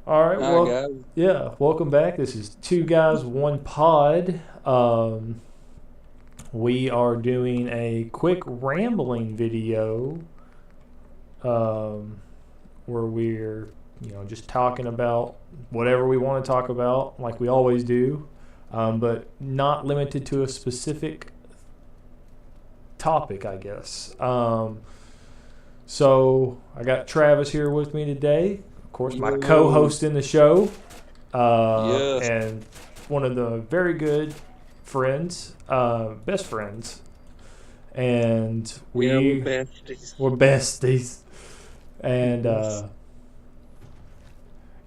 All right, Hi well, guys. yeah, welcome back. This is Two Guys, One Pod. We are doing a quick rambling video um, where we're, just talking about whatever we want to talk about, like we always do, but not limited to a specific topic, I guess. So I got Travis here with me today, of course, my Yo yo. co-host in the show. Yes. And one of the very good friends, best friends, and Yeah, we're we besties. were besties. And Yes.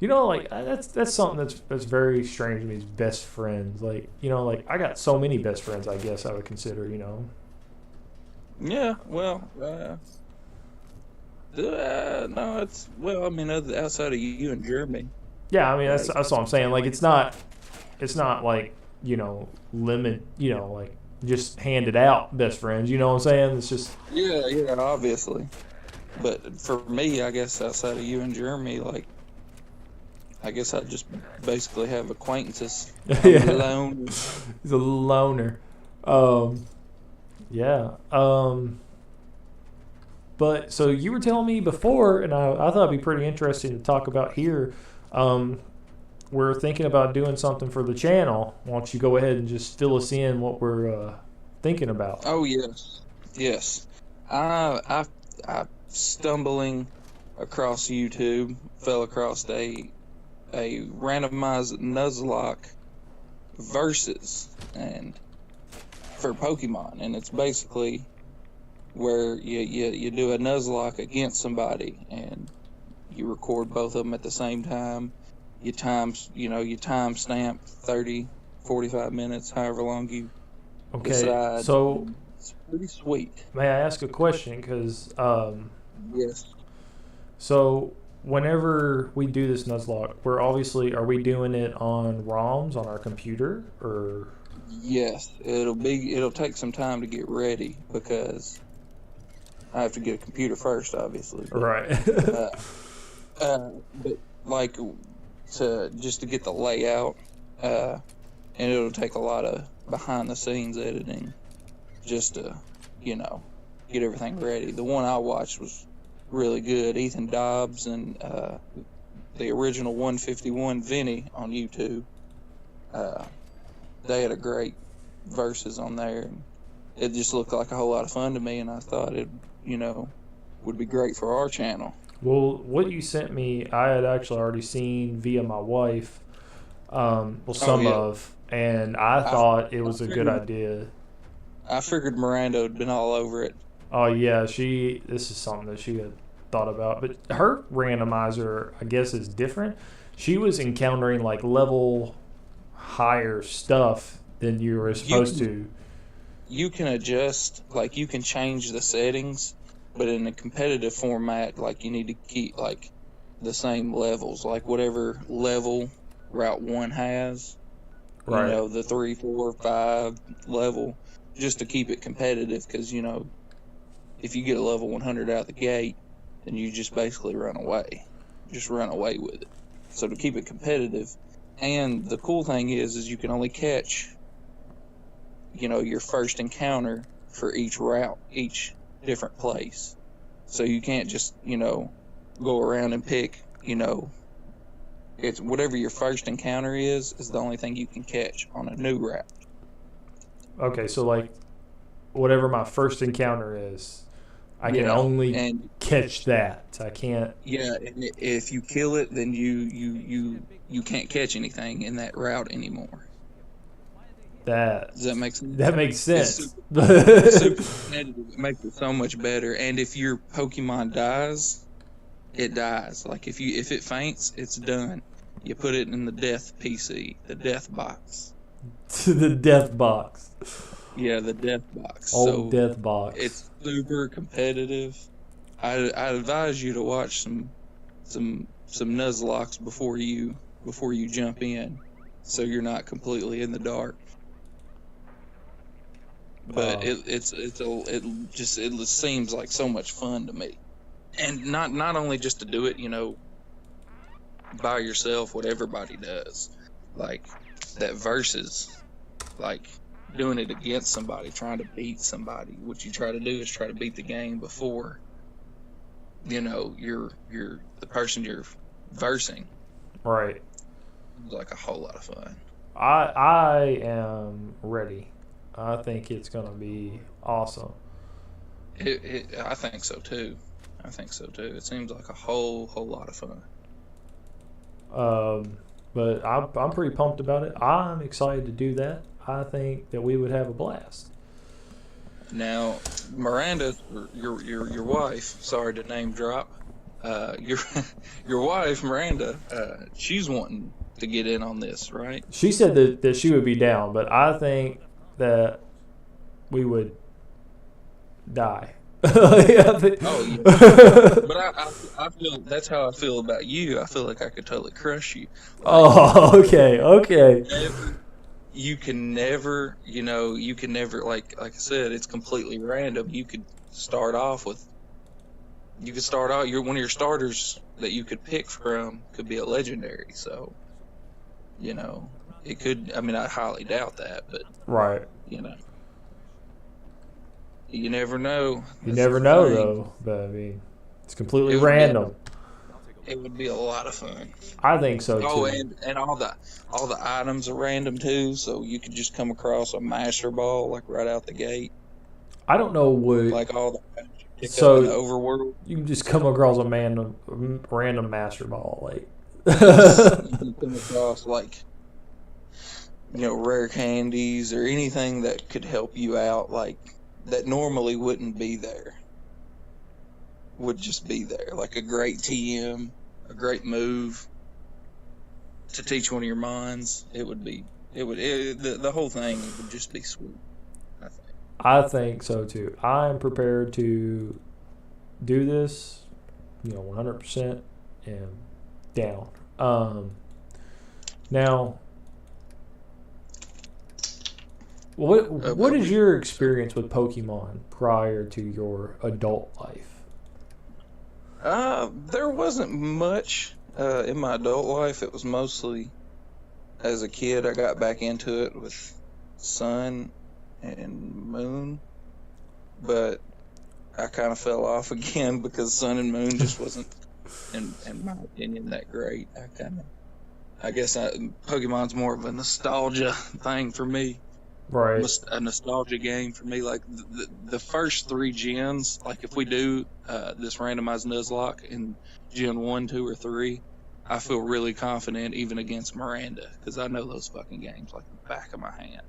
like that's something that's very strange to me. Is best friends, like like I got so many best friends. I guess I would consider, Yeah. Well. No. It's well. I mean, outside of you and Jeremy, Yeah. I mean like. that's what I'm saying. Like it's not like limit, like just handed out best friends. You know what I'm saying? It's just Yeah. Yeah. Obviously. But for me, I guess outside of you and Jeremy, like, I guess I just basically have acquaintances. I'm yeah. alone. He's a loner. Um, yeah. But so you were telling me before, and I thought it'd be pretty interesting to talk about here. Um, we're thinking about doing something for the channel. Why don't you go ahead and just fill us in what we're thinking about? Oh yes. Yes. I stumbling across YouTube fell across a randomized Nuzlocke versus and for Pokemon, and it's basically where you do a Nuzlocke against somebody, and you record both of them at the same time. You time stamp 30, 45 minutes, however long you Okay. decide. So It's pretty sweet. may I ask a question? Because Yes. so whenever we do this Nuzlocke, we're obviously are we doing it on ROMs on our computer or Yes, it'll take some time to get ready because I have to get a computer first, obviously. right? Uh, but like to get the layout, uh, and it'll take a lot of behind the scenes editing just to you know get everything ready. The one I watched was really good. Ethan Dobbs and the original 151 Vinny on YouTube. Uh, they had a great verses on there, and it just looked like a whole lot of fun to me. And I thought it, you know, would be great for our channel. Well, what you sent me, I had actually already seen via my wife. Well, Oh some yeah, of, and I I thought it I was a good figured idea. I figured Miranda had been all over it. Oh yeah, she. This is something that she had thought about, but her randomizer, I guess, is different. She was encountering like level higher stuff than you were You supposed can to. you can adjust, like you can change the settings, but in a competitive format, like you need to keep like the same levels, like whatever level Route One has. Right. The 3, 4, 5 level, just to keep it competitive. Because if you get a level 100 out the gate, then you just basically just run away with it. So to keep it competitive, and the cool thing is you can only catch your first encounter for each route, each different place. So you can't just go around and pick. It's whatever your first encounter is the only thing you can catch on a new route. Okay, so like whatever my first encounter is, I can Yeah, only and catch that. I can't. yeah, and if you kill it, then you can't catch anything in that route anymore. That Does that make sense? that makes It's sense. super, it's super competitive. It makes it so much better. And if your Pokemon dies, it dies. Like if it faints, it's done. You put it in the death PC, the death box. To the death box. Yeah, the death box. Old So death box. it's super competitive. I advise you to watch some Nuzlocks before you jump in, so you're not completely in the dark. But Uh, it seems like so much fun to me, and not only just to do it, by yourself what everybody does. Like, that versus, like, doing it against somebody, trying to beat somebody. What you try to do is try to beat the game before, you know, you're the person you're versing. Right. It's like a whole lot of fun. I am ready. I think it's gonna be awesome. I think so too. It seems like a whole lot of fun. But I'm pretty pumped about it. I'm excited to do that. I think that we would have a blast. Now, Miranda, your wife. Sorry to name drop. Your wife, Miranda. She's wanting to get in on this, right? She said that she would be down, but I think that we would die. Oh yeah. But I feel that's how I feel about you. I feel like I could totally crush you. Like, oh, okay. You can never, like I said, it's completely random. You could start off one of your starters that you could pick from could be a legendary. So, it could. I mean, I highly doubt that, but right. You never know. You never know, though. But I mean, it's completely random. It would be a lot of fun. I think so too. Oh, and all the items are random too, so you could just come across a master ball like right out the gate. I don't know what. Like all the in the overworld. You can just come across a random master ball, like. You can come across like rare candies or anything that could help you out, like that normally wouldn't be there. Would just be there, like a great TM, a great move to teach one of your mons. The whole thing would just be sweet. I think so too. I'm prepared to do this, 100% and down. Now, what is your experience with Pokemon prior to your adult life? There wasn't much in my adult life. It was mostly as a kid. I got back into it with Sun and Moon, but I kind of fell off again because Sun and Moon just wasn't, in my opinion, that great. I guess Pokemon's more of a nostalgia thing for me. Right. A nostalgia game for me. Like the first 3 gens, like if we do this randomized Nuzlocke in Gen 1, 2, or 3, I feel really confident even against Miranda because I know those fucking games like the back of my hand.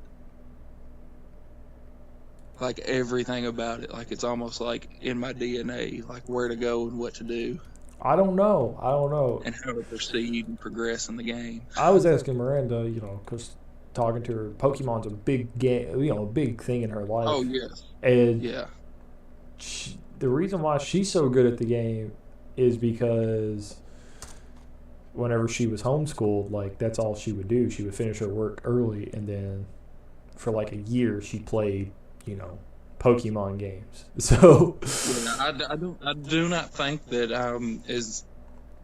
Like everything about it, like it's almost like in my DNA, like where to go and what to do. I don't know. And how to proceed and progress in the game. I was asking Miranda, because talking to her, Pokemon's a big game, a big thing in her life. Oh, yes. And yeah. The reason why she's so good at the game is because whenever she was homeschooled, like that's all she would do. She would finish her work early, and then for like a year she played, Pokemon games. So I do not think that I'm as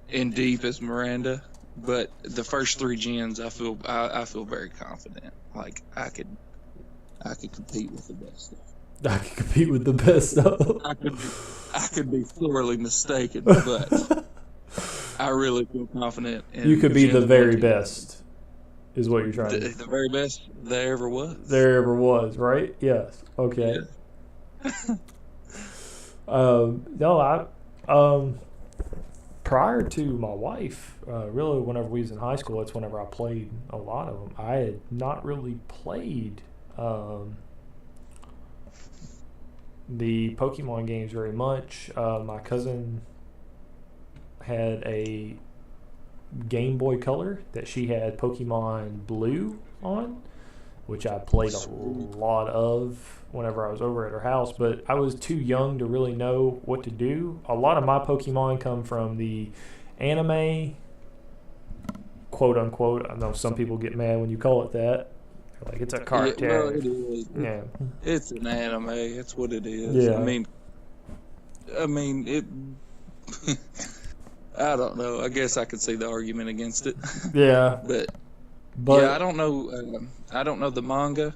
in deep as Miranda, but the first 3 gens I feel very confident. Like I could compete with the best stuff. I could compete with the best stuff. I could be sorely mistaken, but I really feel confident. You could be the very best, is what you're trying to do. The very best there ever was. There ever was, right? Yes. Okay. Yeah. No, prior to my wife, really whenever we was in high school, that's whenever I played a lot of them. I had not really played the Pokemon games very much. My cousin had a Game Boy Color that she had Pokemon Blue on, which I played a lot of whenever I was over at her house, but I was too young to really know what to do. A lot of my Pokemon come from the anime, quote unquote. I know some people get mad when you call it that. Like it's a cartoon. Yeah, well, it is. Yeah. It's an anime. It's what it is. Yeah. I mean it. I don't know. I guess I could see the argument against it. Yeah, but but yeah, I don't know. I don't know the manga,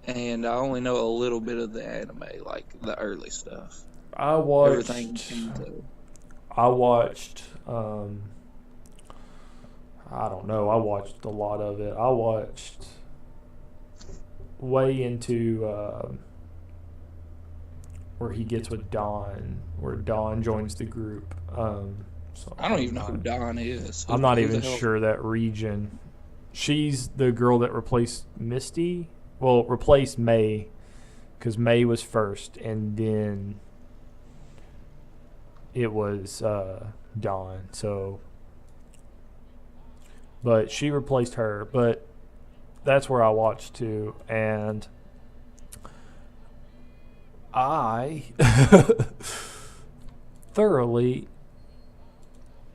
and I only know a little bit of the anime, like the early stuff. I Everything. watched. I watched. I don't know. I watched a lot of it. I watched way into where he gets with Dawn, where Dawn joins the group. So I don't even know who Dawn is. I'm not Who even the hell- sure that region. She's the girl that replaced Misty. Well, replaced May, because May was first, and then it was Dawn. So, but she replaced her. But that's where I watched too, and I thoroughly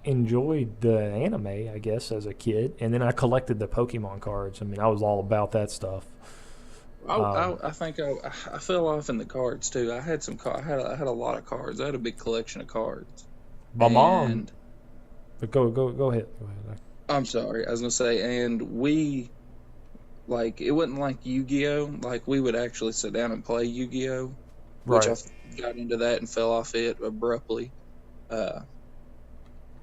enjoyed the anime, I guess, as a kid. And then I collected the Pokemon cards. I mean, I was all about that stuff. I think I fell off in the cards too. I had some. I had a lot of cards. I had a big collection of cards. My mom. But go ahead. Go ahead. I'm sorry. I was gonna say, and we, like, it wasn't like Yu-Gi-Oh. Like, we would actually sit down and play Yu-Gi-Oh. Which Right. I got into that and fell off it abruptly.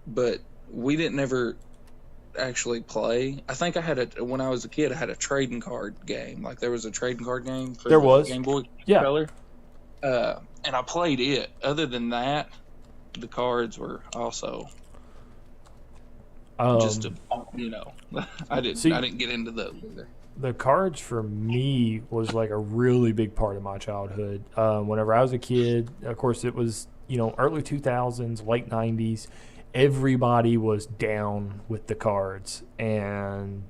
But we didn't ever actually play. I think when I was a kid, I had a trading card game. Like, there was a trading card game for There was. Game Boy Yeah. Color. And I played it. Other than that, the cards were also just I didn't get into those either. The cards for me was like a really big part of my childhood. Whenever I was a kid, of course, it was, early 2000s, late 90s. Everybody was down with the cards. And,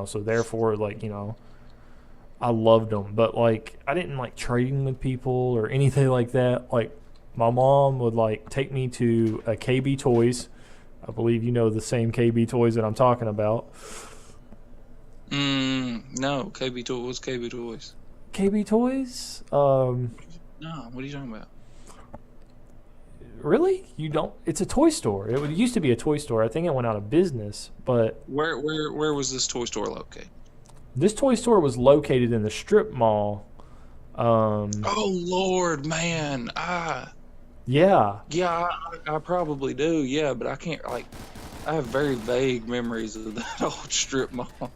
so therefore, I loved them. But, I didn't like trading with people or anything like that. Like, my mom would, take me to a KB Toys. I believe you know the same KB Toys that I'm talking about. No, KB Toys. What's KB Toys? KB Toys? No, what are you talking about? Really? You don't? It's a toy store. It used to be a toy store. I think it went out of business. But where was this toy store located? This toy store was located in the strip mall. Oh Lord, man! Yeah. Yeah, I probably do. Yeah, but I can't. I have very vague memories of that old strip mall.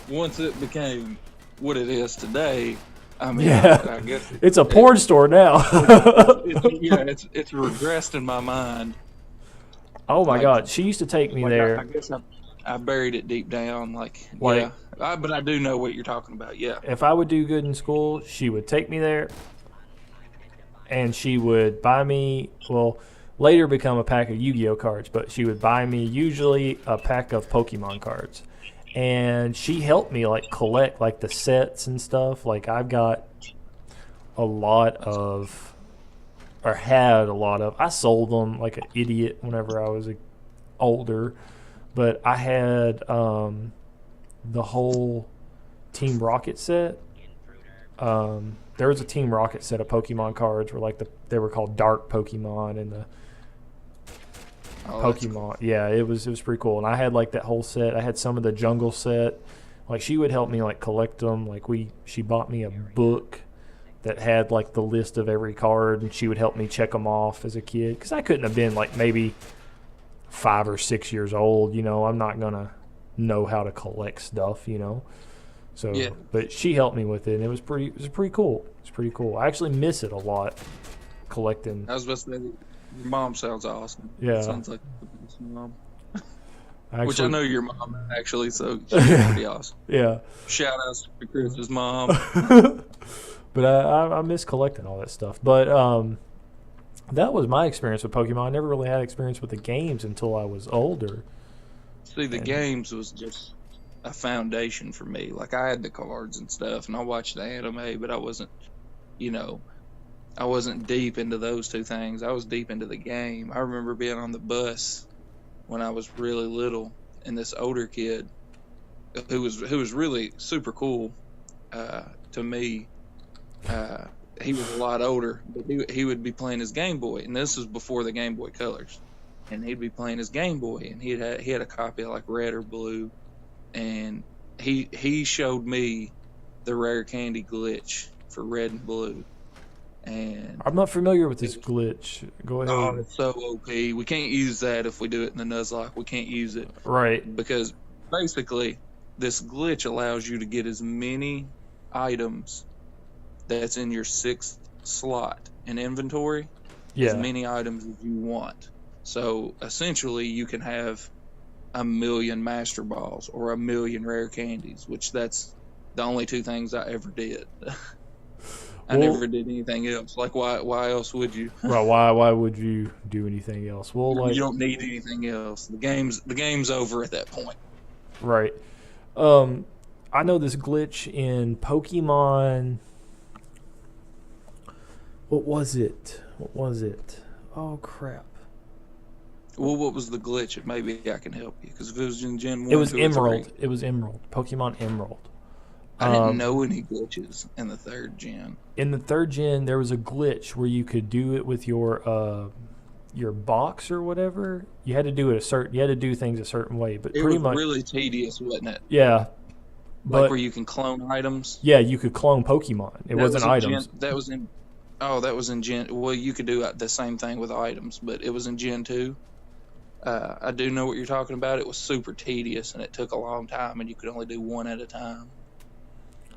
Once it became what it is today, I mean, Yeah. I guess It's a porn store now. it's regressed in my mind. Oh my God. She used to take me there. I guess I buried it deep down. Yeah. But I do know what you're talking about. Yeah. If I would do good in school, she would take me there. And she would buy me, later become a pack of Yu-Gi-Oh cards, but she would buy me usually a pack of Pokemon cards. And she helped me collect the sets and stuff. I've got a lot of, or had a lot of. I sold them like an idiot whenever I was older, but I had the whole Team Rocket set. There was a Team Rocket set of Pokemon cards where they were called Dark Pokemon and the Pokemon. Cool. Yeah, it was pretty cool. And I had that whole set. I had some of the jungle set. She would help me collect them. She bought me a book that had the list of every card, and she would help me check them off as a kid, because I couldn't have been maybe 5 or 6 years old. I'm not gonna know how to collect stuff. So, yeah. But she helped me with it, and it was pretty cool. It's pretty cool. I actually miss it a lot, collecting. I was about to say, your mom sounds awesome. Yeah. Sounds like your mom. Which I know your mom, actually, so she's pretty awesome. Yeah. Shout out to Chris's mom. But I miss collecting all that stuff. But that was my experience with Pokemon. I never really had experience with the games until I was older. See, the games was just a foundation for me. I had the cards and stuff, and I watched the anime, but I wasn't, I wasn't deep into those two things. I was deep into the game. I remember being on the bus when I was really little, and this older kid who was really super cool to me. He was a lot older, but he would be playing his Game Boy, and this was before the Game Boy Colors. and he'd be playing his Game Boy, and he had a copy of like red or blue, and he showed me the rare candy glitch for red and blue. And I'm not familiar with this glitch. Go ahead. oh, it's so OP. We can't use that if we do it in the Nuzlocke. We can't use it. Right. Because basically, this glitch allows you to get as many items that's in your 6th slot in inventory, as many items as you want. So essentially, you can have 1,000,000 Master Balls or 1,000,000 rare candies, which that's the only 2 things I ever did. I never did anything else. Like, why else would you? Right? Why would you do anything else? Well, like, you don't need anything else. The game's over at that point. Right. I know this glitch in Pokemon. What was it? Oh crap! Well, what was the glitch? Maybe I can help you, because if it was in Gen 1, it was Emerald. It was Emerald. Pokemon Emerald. I didn't know any glitches in the 3rd gen. In the 3rd gen, there was a glitch where you could do it with your box or whatever. You had to do it you had to do things a certain way, but pretty much really tedious, wasn't it? Yeah. Like where you can clone items. Yeah, you could clone Pokemon. It wasn't items. That was in Gen. Well, you could do the same thing with items, but it was in Gen 2. I do know what you're talking about. It was super tedious, and it took a long time, and you could only do one at a time.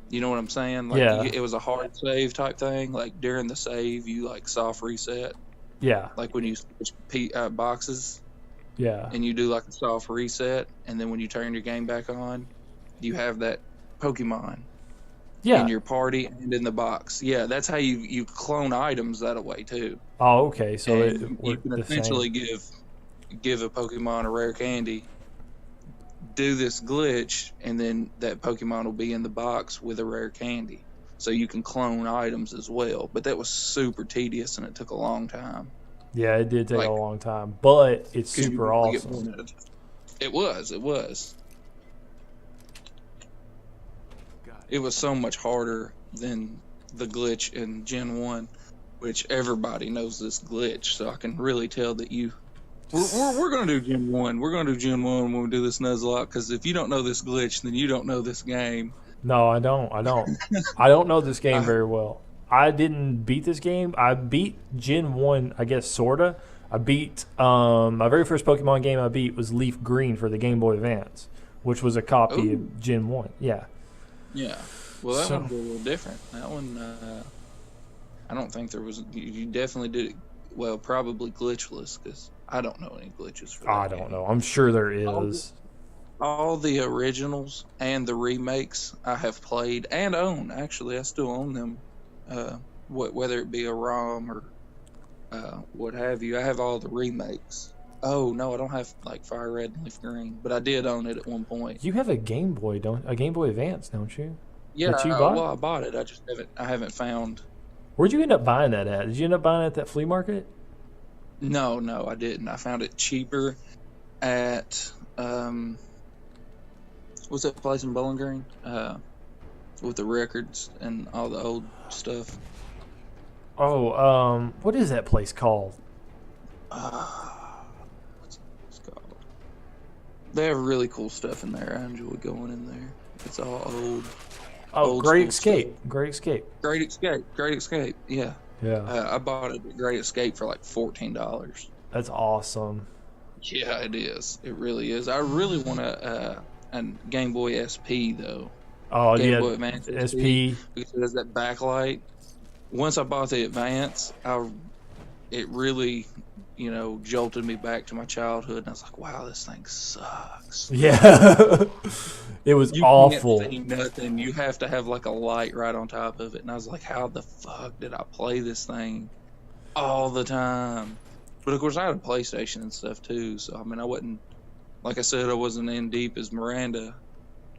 You know what I'm saying? Like, yeah. It was a hard save type thing. Like, during the save, you, like, soft reset. Yeah. Like, when you switch boxes. Yeah. And you do, like, a soft reset. And then when you turn your game back on, you have that Pokemon. Yeah. In your party and in the box. Yeah, that's how you clone items that way, too. Oh, okay. So you can essentially give a Pokemon a rare candy, do this glitch, and then that Pokemon will be in the box with a rare candy. So you can clone items as well. But that was super tedious, and it took a long time. Yeah, it did take a long time. But it's super awesome. It was. It was so much harder than the glitch in Gen 1, which everybody knows this glitch. So I can really tell that you... We're going to do Gen 1. We're going to do Gen 1 when we do this Nuzlocke, because if you don't know this glitch, then you don't know this game. No, I don't. I don't know this game very well. I didn't beat this game. I beat Gen 1, I guess, sorta. I beat... my very first Pokemon game I beat was Leaf Green for the Game Boy Advance, which was a copy of Gen 1. Yeah. Yeah. Well, that one was a little different. That one, I don't think there was... You definitely did it, well, probably glitchless, because... I don't know any glitches for that. I don't know. I'm sure there is. All the originals and the remakes I have played and own. Actually, I still own them. Whether it be a ROM or what have you. I have all the remakes. Oh, no, I don't have like Fire Red and Leaf Green, but I did own it at one point. You have a Game Boy, a Game Boy Advance, don't you? Yeah, I bought it. I haven't found. Where'd you end up buying that at? Did you end up buying it at that flea market? No, I didn't. I found it cheaper at what's that place in Bowling Green? With the records and all the old stuff. Oh, what is that place called? What's it called? They have really cool stuff in there. I enjoy going in there. It's all old. Oh, Great Escape. Great Escape. Yeah. Yeah. I bought it at Great Escape for like $14. That's awesome. Yeah, it is. It really is. I really want a Game Boy SP though. Oh, Game Boy Advance SP because it has that backlight. Once I bought the Advance, it really, jolted me back to my childhood, and I was like, "Wow, this thing sucks." Yeah, it was awful. You can't see nothing. You have to have like a light right on top of it, and I was like, "How the fuck did I play this thing all the time?" But of course, I had a PlayStation and stuff too, so I mean, I wasn't, like I said, I wasn't in deep as Miranda,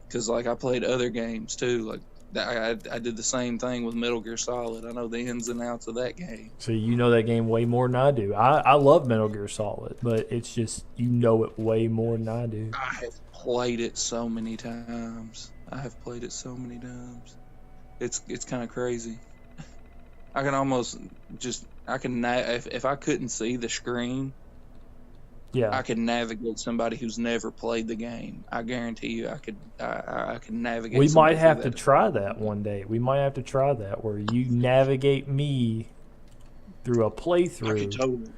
because like I played other games too, like. I did the same thing with Metal Gear Solid. I know the ins and outs of that game. So you know that game way more than I do. I love Metal Gear Solid, but it's just you know it way more than I do. I have played it so many times. It's kind of crazy. I can almost if I couldn't see the screen, Yeah. I could navigate somebody who's never played the game. I guarantee you, I could navigate. We might somebody through have to that. try that one day. We might have to try that where you navigate me through a I could playthrough totally.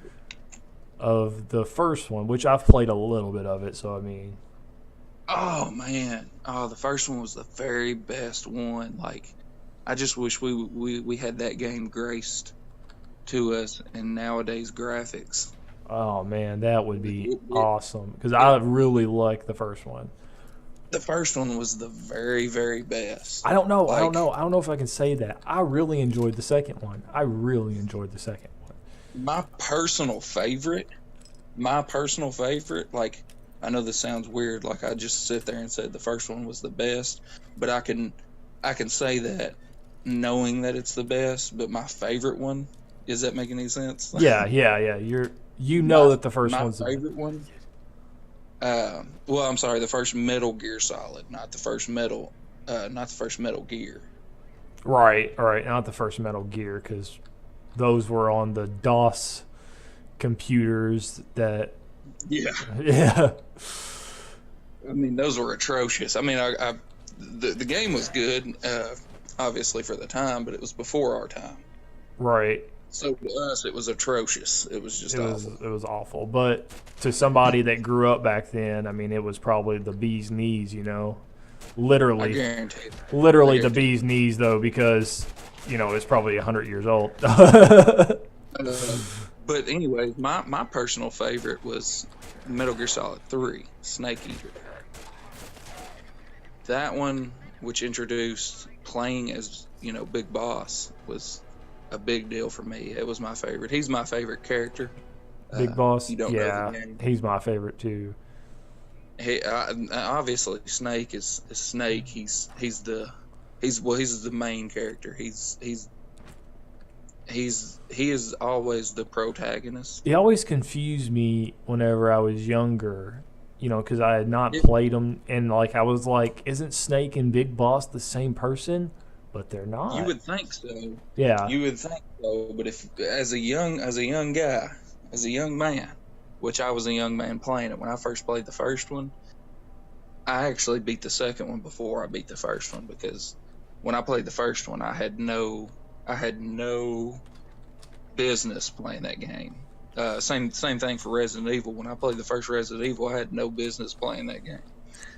of the first one, which I've played a little bit of it. So I mean, Oh man, oh the first one was the very best one. Like, I just wish we had that game graced to us in nowadays graphics. oh man, that would be It, it, awesome because it, I really like the first one. the first one was the very, very best. I don't know. I don't Like, know. I don't know if I can say that. I really enjoyed the second one. I really enjoyed the second one. my personal favorite, like, I know this sounds weird, like I just sit there and said the first one was the best, but I can say that knowing that it's the best, but my favorite one, is that making any sense? Yeah, yeah, yeah. You know my that the first my one's the favorite one. Well, I'm sorry, the first Metal Gear Solid, not the first Metal Gear. right, right. Not the first Metal Gear because those were on the DOS computers that. Yeah, Yeah, I mean those were atrocious. I mean, the game was good, obviously for the time, but it was before our time. right. So to us, it was atrocious. It was just awful. It was awful. But to somebody that grew up back then, I mean, it was probably the bee's knees. You know, I literally, guarantee it. I literally the guarantee bee's knees though, because it's probably 100 years old. it. But anyway, my personal favorite was Metal Gear Solid 3, Snake Eater. That one, which introduced playing as, Big Boss, was a big deal for me. It was my favorite. He's my favorite character. Big Boss, You don't know yeah, the game. he's my favorite too. Obviously Snake is Snake. He's the main character. He is always the protagonist. He always confused me whenever I was younger, because I had not It- played him, and like I was like, isn't Snake and Big Boss the same person? But they're not. You would think so. Yeah, You would think so, but if as a young guy, as a young man, which I was a young man playing it when I first played the first one, I actually beat the second one before I beat the first one because when I played the first one, I had no business playing that game. Same thing for Resident Evil. When I played the first Resident Evil, I had no business playing that game.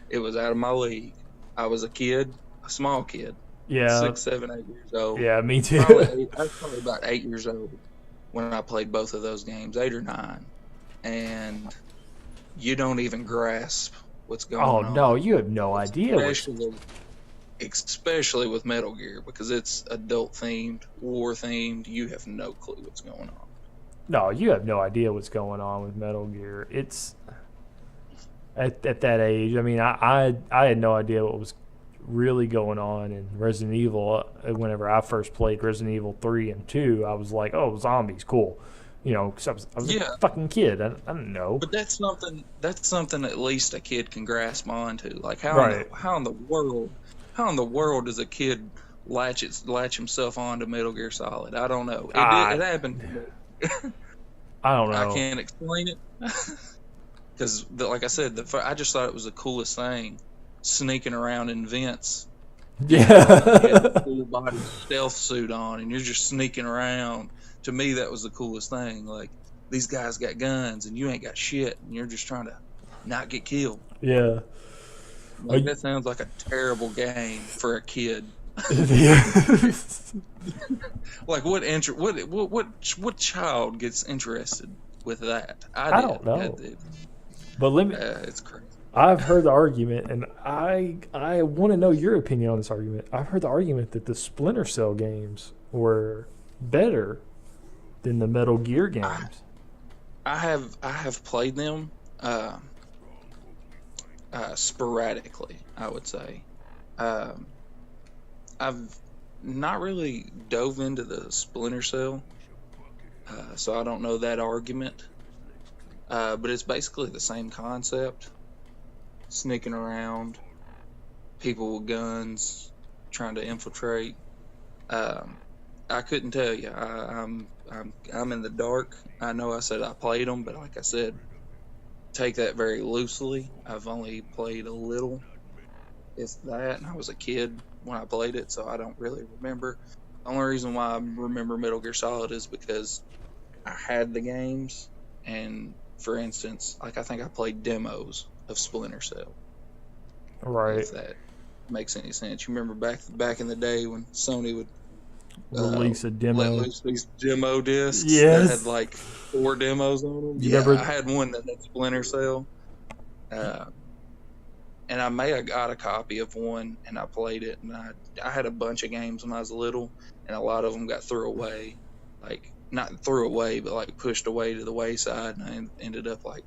It was out of my league. I was a small kid. yeah, 6, 7, 8 years old. yeah. Me too. I was probably about 8 years old when I played both of those games, 8 or 9, and you don't even grasp what's going Oh on. no, you have no idea. Especially with Metal Gear, because it's adult themed, war themed. You have no clue what's going on. No, you have no idea what's going on with Metal Gear. It's at that age. I mean, I had no idea what was really going on in Resident Evil. Whenever I first played Resident Evil 3 and 2, I was like, oh, zombies, cool. 'Cause I was Yeah. a fucking kid. I didn't know. But that's something at least a kid can grasp onto. Like how Right. how in the world does a kid latch himself onto Metal Gear Solid? I don't know. It happened to me. I don't know. I can't explain it because, like I said, I just thought it was the coolest thing, sneaking around in vents. You had Yeah. a full body stealth suit on, and you're just sneaking around. To me, that was the coolest thing. Like, these guys got guns, and you ain't got shit, and you're just trying to not get killed. Yeah. Like, that sounds like a terrible game for a kid. Like, what child gets interested with that? I don't know. But let me. It's crazy. I've heard the argument, and I want to know your opinion on this argument. I've heard the argument that the Splinter Cell games were better than the Metal Gear games. I have played them sporadically, I would say. I've not really dove into the Splinter Cell, so I don't know that argument. But it's basically the same concept: sneaking around, people with guns, trying to infiltrate. I couldn't tell you. I'm in the dark. I know I said I played them, but like I said, take that very loosely. I've only played a little, if that, and I was a kid when I played it, so I don't really remember. The only reason why I remember Metal Gear Solid is because I had the games, and for instance, like I think I played demos of Splinter Cell. Right. If that makes any sense. You remember back in the day when Sony would Release a demo. let loose these demo discs Yes. that had like 4 demos on them. You remember? I had one that had Splinter Cell. And I may have got a copy of one, and I played it, and I had a bunch of games when I was little, and a lot of them got thrown away. Like, not threw away, but like pushed away to the wayside, and I ended up like,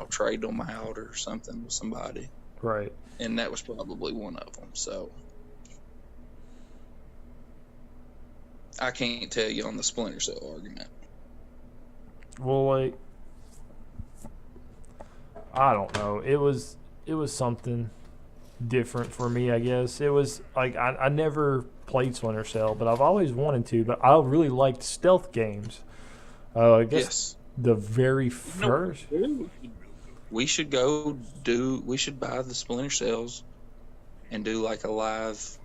trading them out or something with somebody. Right. And that was probably one of them, so I can't tell you on the Splinter Cell argument. Well, like, I don't know. It was something different for me, I guess. It was like I never played Splinter Cell, but I've always wanted to. But I really liked stealth games. I guess Yes. the very first. We should we should buy the Splinter Cells and do like a live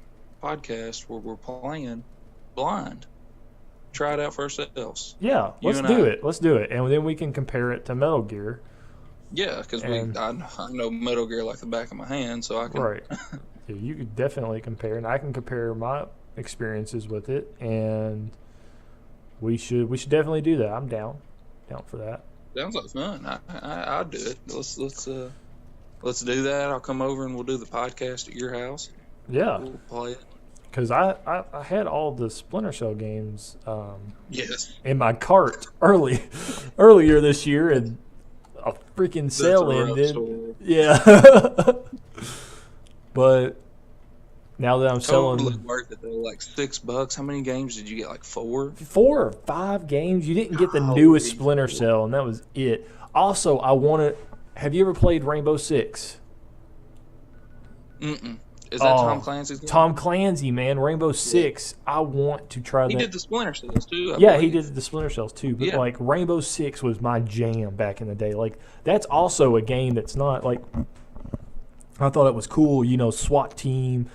podcast where we're playing blind. Try it out for ourselves. Yeah, let's do it. Let's do it, and then we can compare it to Metal Gear. Yeah, because I know Metal Gear like the back of my hand, so I can. Right. Yeah, you could definitely compare, and I can compare my experiences with it, and we should definitely do that. I'm down for that. Sounds like fun. I'll do it. Let's do that. I'll come over and we'll do the podcast at your house. Yeah. We'll play it. Because I had all the Splinter Cell games Yes. in my cart earlier this year, and a freaking sale That's a rough ended. story. Yeah. But now that I'm Totally selling worth it though. Like $6. How many games did you get? Like 4? 4 or 5 games, you didn't get the Holy newest Splinter shit. Cell, and that was it. Also, have you ever played Rainbow Six? Mm-mm. Is that Tom Clancy's game? Tom Clancy, man, Rainbow Six. I want to try that. He did the Splinter Cells too. I Yeah, he believe. did the Splinter Cells too. But Yeah. like Rainbow Six was my jam back in the day. Like that's also a game that's not like I thought it was cool, SWAT team,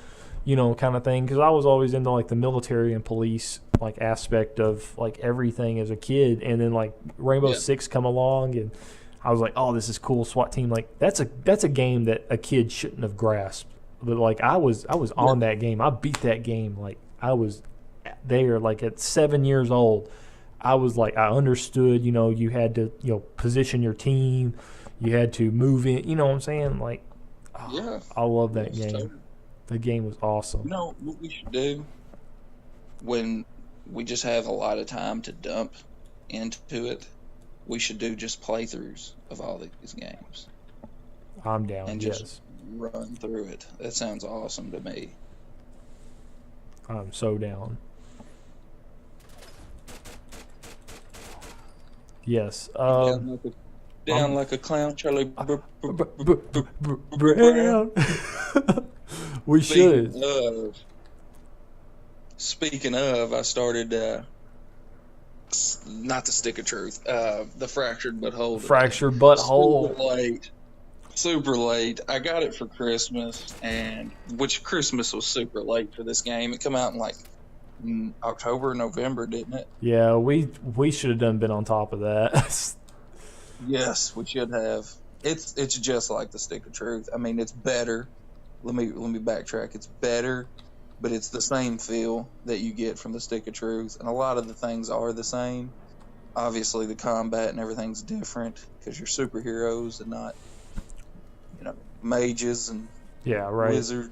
kind of thing. Because I was always into like the military and police like aspect of like everything as a kid. And then like Rainbow Six come along, and I was like, oh, this is cool, SWAT team. Like that's a game that a kid shouldn't have grasped. But like I was on that game. I beat that game. Like I was there. Like at 7 years old, I was like I understood. You had to position your team. You had to move in. You know what I'm saying? Like I love that game. Totally. The game was awesome. What we should do when we just have a lot of time to dump into it, we should do just playthroughs of all these games. I'm down. And Yes. just run through it. That sounds awesome to me. I'm so down. Yes. Down like a clown, Charlie. Brown. We should. Speaking of, I started not the Stick of Truth, the Fractured But Whole. Fractured But Whole. Super late. I got it for Christmas, which Christmas was super late for this game. It came out in like October, November, didn't it? Yeah, we should have been on top of that. Yes, we should have. It's just like the Stick of Truth. I mean, it's better. Let me backtrack. It's better, but it's the same feel that you get from the Stick of Truth, and a lot of the things are the same. Obviously, the combat and everything's different because you're superheroes and not, mages and wizards.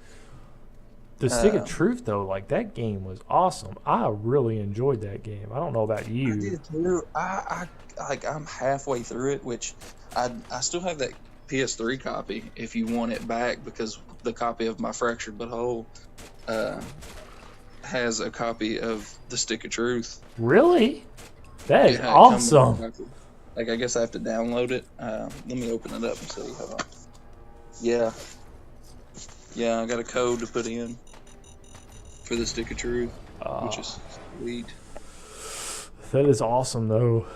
The Stick of Truth, though, like that game was awesome. I really enjoyed that game. I don't know about you. I did too. I'm halfway through it, which I still have that PS3 copy if you want it back, because the copy of my Fractured But Whole has a copy of the Stick of Truth. Really? That is awesome. Like, I guess I have to download it. Let me open it up and see. Hold on. Yeah, I got a code to put in for the Stick of Truth, which is sweet. That is awesome, though.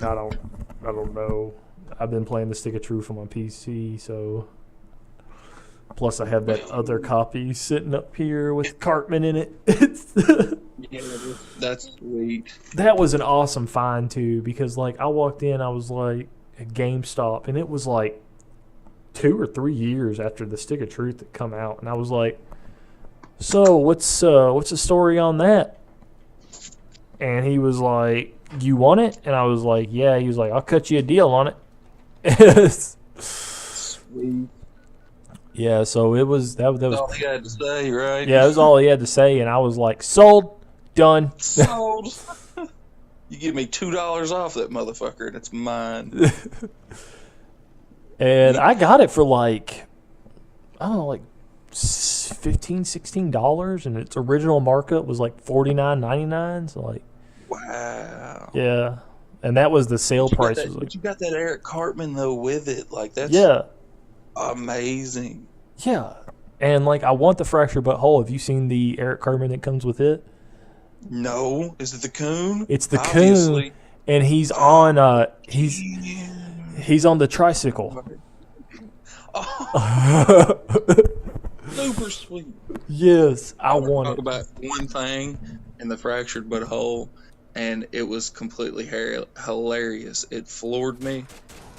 I don't know. I've been playing the Stick of Truth on my PC, so plus I have that other copy sitting up here with Cartman in it. Yeah, that's sweet. That was an awesome find too, because like I walked in, I was like at GameStop, and it was like 2 or 3 years after the Stick of Truth had come out, and I was like, "So what's the story on that?" And he was like, "You want it?" And I was like, "Yeah." He was like, "I'll cut you a deal on it." Sweet. Yeah, so it was that was all he had to say, right? Yeah, it was all he had to say, and I was like, "Sold, done." Sold. You give me $2 off that motherfucker, and it's mine. And I got it for like, I don't know, like $15, $16, and its original markup was like $49.99. So like, wow. Yeah, and that was the sale price. But you got that Eric Cartman though with it, like that's amazing. Yeah, and like I want the Fractured But Whole. Have you seen the Eric Cartman that comes with it? No, is it the Coon? It's the Coon, and he's on he's on the tricycle. Oh. Super sweet. Yes, I want to it. Talk about one thing in the Fractured But Whole, and it was completely hilarious. It floored me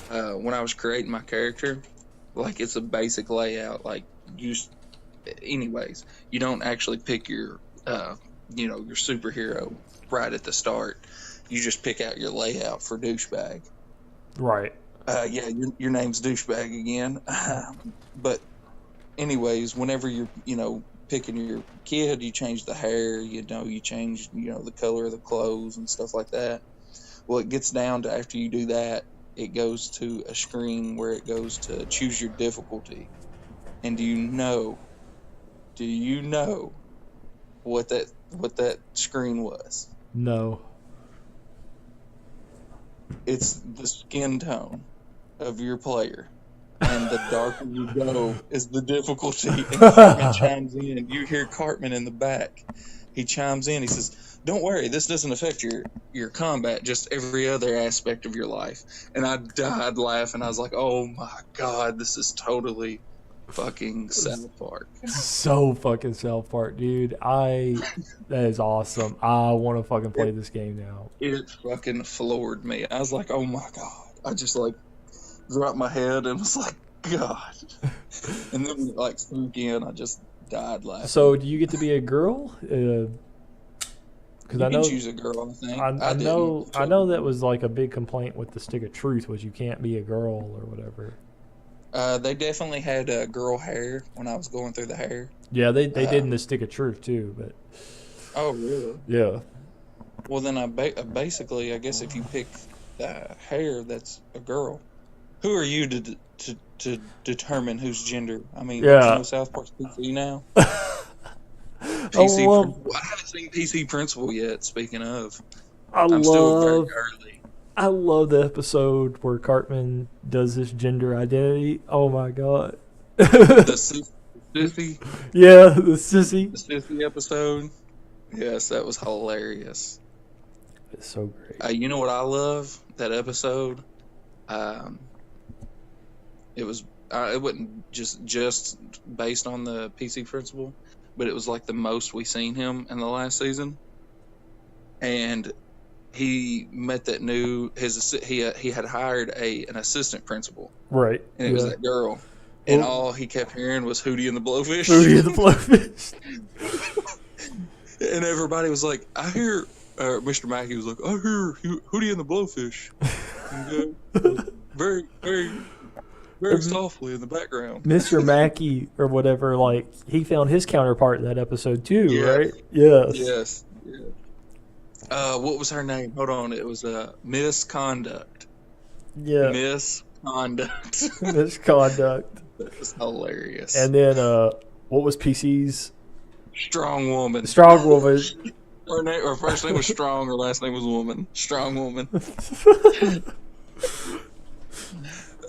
when I was creating my character. Like, it's a basic layout. Like, anyways, you don't actually pick your your superhero right at the start. You just pick out your layout for douchebag. Right. Yeah, your name's douchebag again. But anyways, whenever you're picking your kid, you change the hair. You change the color of the clothes and stuff like that. Well, it gets down to after you do that, it goes to a screen where it goes to choose your difficulty. And do you know what that screen was? No. It's the skin tone of your player. And the darker you go is the difficulty. And Cartman chimes in. You hear Cartman in the back. He chimes in. He says, "Don't worry, this doesn't affect your combat, just every other aspect of your life." And I died laughing. I was like, "Oh my God, this is totally fucking South Park." So fucking South Park, dude. That is awesome. I want to fucking play this game now. It fucking floored me. I was like, "Oh my God." I just like dropped my head and was like, "God." And then when it like sunk in, I just died laughing. So do you get to be a girl? Because I know choose a girl. I think I know that was like a big complaint with the Stick of Truth was you can't be a girl or whatever. They definitely had girl hair when I was going through the hair. Yeah, they did in the Stick of Truth too, but. Oh really? Yeah. Well, then I basically, I guess if you pick hair, that's a girl. Who are you to determine whose gender? I mean, there's no South Park's PC now. PC. I haven't seen PC Principal yet. Speaking of, I'm still very early. I love the episode where Cartman does this gender identity. Oh my God. The sissy. Yeah, the sissy. The sissy episode. Yes, that was hilarious. It's so great. You know what I love? That episode. It wasn't just based on the PC Principal, but it was like the most we seen him in the last season. And he met that he had hired an assistant principal, right? And it was that girl, and all he kept hearing was Hootie and the Blowfish. Hootie and the Blowfish. And everybody was like, "I hear." Mr. Mackey was like, "I hear Hootie and the Blowfish," very, very, very softly in the background. Mr. Mackey or whatever, like he found his counterpart in that episode too, right? Yes. What was her name? Hold on, it was Misconduct. Yeah, Misconduct. Misconduct. That was hilarious. And then what was PC's? Strong Woman. Strong Woman. Her first name was Strong. Her last name was Woman. Strong Woman.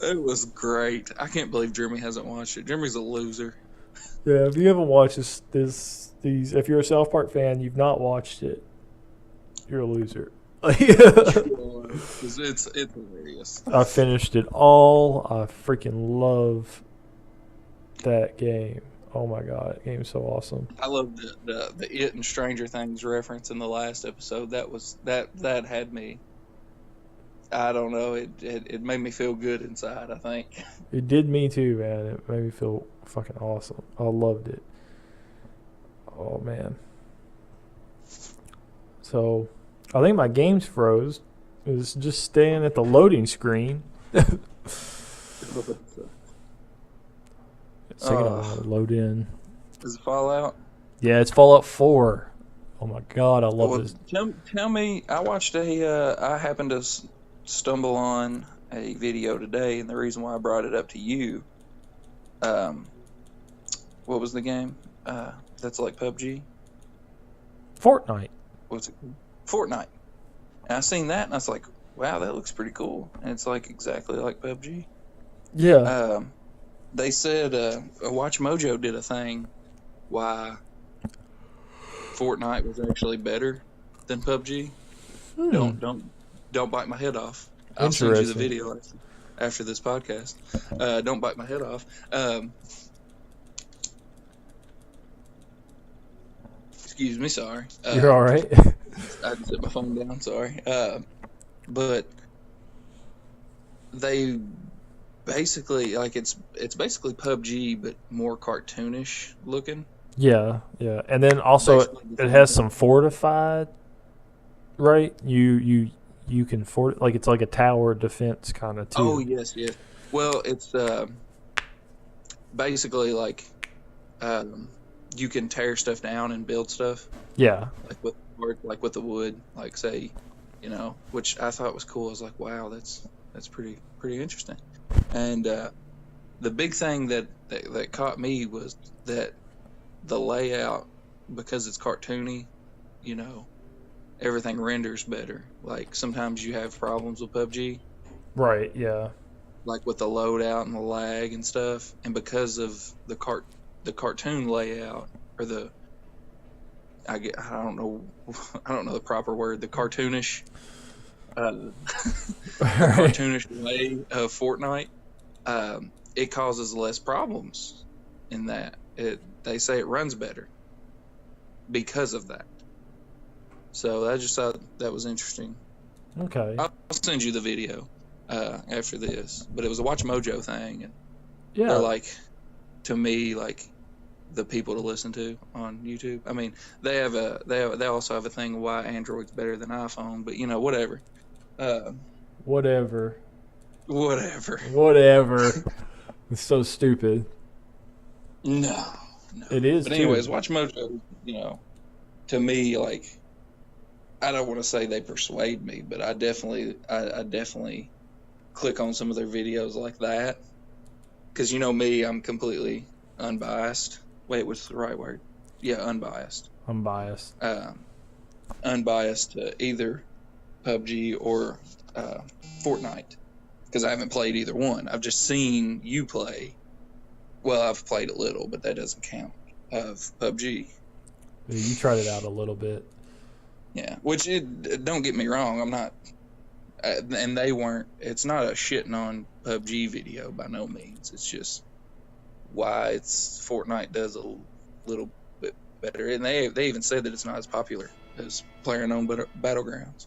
It was great. I can't believe Jeremy hasn't watched it. Jeremy's a loser. Yeah, if you haven't watched these, if you're a South Park fan, you've not watched it, you're a loser. It's hilarious. I finished it all. I freaking love that game. Oh my god, that game's so awesome. I love the It and Stranger Things reference in the last episode. That had me. I don't know. It made me feel good inside, I think. It did me too, man. It made me feel fucking awesome. I loved it. Oh man. So, I think my game's froze. It was just staying at the loading screen. It's taking a while to load in. Is it Fallout? Yeah, it's Fallout 4. Oh my god, I love this. Tell me, I happened to stumble on a video today, and the reason why I brought it up to you, what was the game? That's like PUBG? Fortnite. What's it called? Fortnite. And I seen that, and I was like, wow, that looks pretty cool. And it's like exactly like PUBG. Yeah. They said Watch Mojo did a thing why Fortnite was actually better than PUBG. Don't bite my head off. I'll send you the video after this podcast. Don't bite my head off. Excuse me, sorry. You're all right. I just set my phone down. Sorry. But they basically it's basically PUBG but more cartoonish looking. Yeah. And then also it has some fortified, right? You can like it's like a tower defense kind of too. Oh yes. Well, it's basically like you can tear stuff down and build stuff. Yeah. Like with the wood, like say, which I thought was cool. I was like, wow, that's pretty interesting. And the big thing that caught me was that the layout, because it's cartoony, everything renders better. Like sometimes you have problems with PUBG. Right, yeah. Like with the loadout and the lag and stuff. And because of the cartoon layout, or I don't know the proper word, the cartoonish cartoonish way of Fortnite, it causes less problems in that. They say it runs better because of that. So I just thought that was interesting. Okay. I'll send you the video after this. But it was a Watch Mojo thing, and yeah, they're like, to me, like the people to listen to on YouTube. I mean, they also have a thing why Android's better than iPhone, but whatever. Whatever. It's so stupid. No. It is. But anyways, Watch Mojo, to me, like, I don't want to say they persuade me, but I definitely click on some of their videos like that. Because me, I'm completely unbiased. Wait, what's the right word? Yeah, unbiased. Unbiased to either PUBG or Fortnite, because I haven't played either one. I've just seen you play. Well, I've played a little, but that doesn't count. Of PUBG. You tried it out a little bit. Yeah, which don't get me wrong, I'm not, and they weren't. It's not a shitting on PUBG video by no means. It's just why Fortnite does a little bit better, and they even said that it's not as popular as PlayerUnknown Battlegrounds.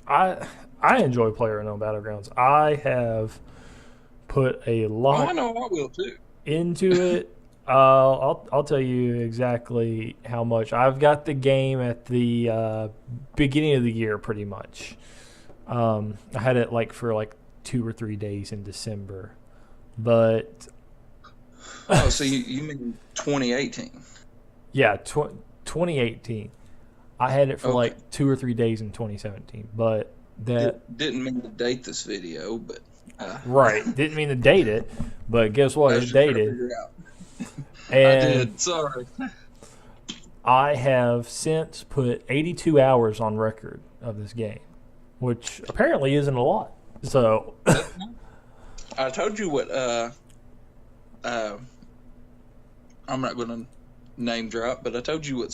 I enjoy PlayerUnknown Battlegrounds. I have put a lot. Oh, I know I will too. Into it. I'll tell you exactly how much. I've got the game at the beginning of the year, pretty much. I had it for 2 or 3 days in December, but. Oh, so you mean 2018? Yeah, 2018. I had it for 2 or 3 days in 2017, but that didn't mean to date this video, but right, didn't mean to date it, but guess what? It dated. And I did. Sorry. I have since put 82 hours on record of this game, which apparently isn't a lot. So I told you what. I'm not going to name drop, but I told you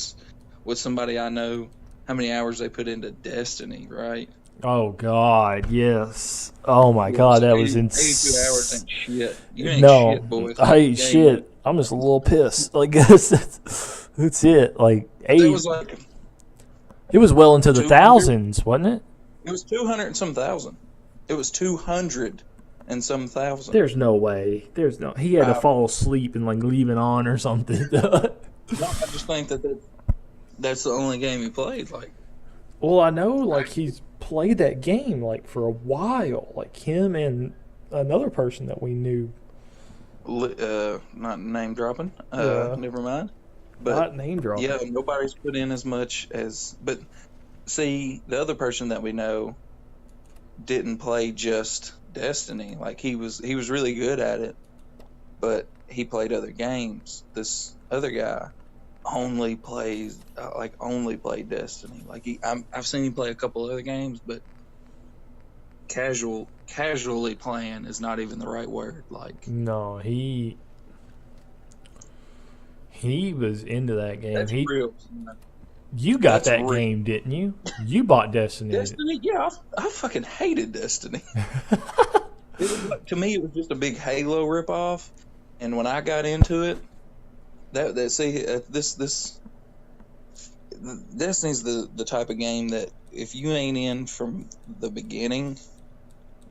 what somebody I know how many hours they put into Destiny, right? Oh God, yes. Oh my God, that was 82 hours ain't shit. You ain't No, shit, boys. I ain't shit. I'm just a little pissed. Like that's it. Like That 80. was like It was well into the 200. thousands, wasn't it? It was 200 and some thousand. It was 200 and some thousand. There's no way. There's no. He had to fall asleep and like leave it on or something. No, I just think that's the only game he played. Like, Well, I know like he's played that game like for a while. Like him and another person that we knew. not name dropping. Yeah. Never mind. But Not name dropping. yeah, nobody's put in as much as. But see, the other person that we know didn't play just Destiny. Like he was really good at it, but he played other games. This other guy only played Destiny. Like I've seen him play a couple other games, but casually playing is not even the right word. Like, No, he was into that game. that's real. You got That's that real. game, didn't you? You bought Destiny. Destiny, yeah, I fucking hated Destiny. To me, it was just a big Halo ripoff. And when I got into it, this Destiny's the type of game that if you ain't in from the beginning,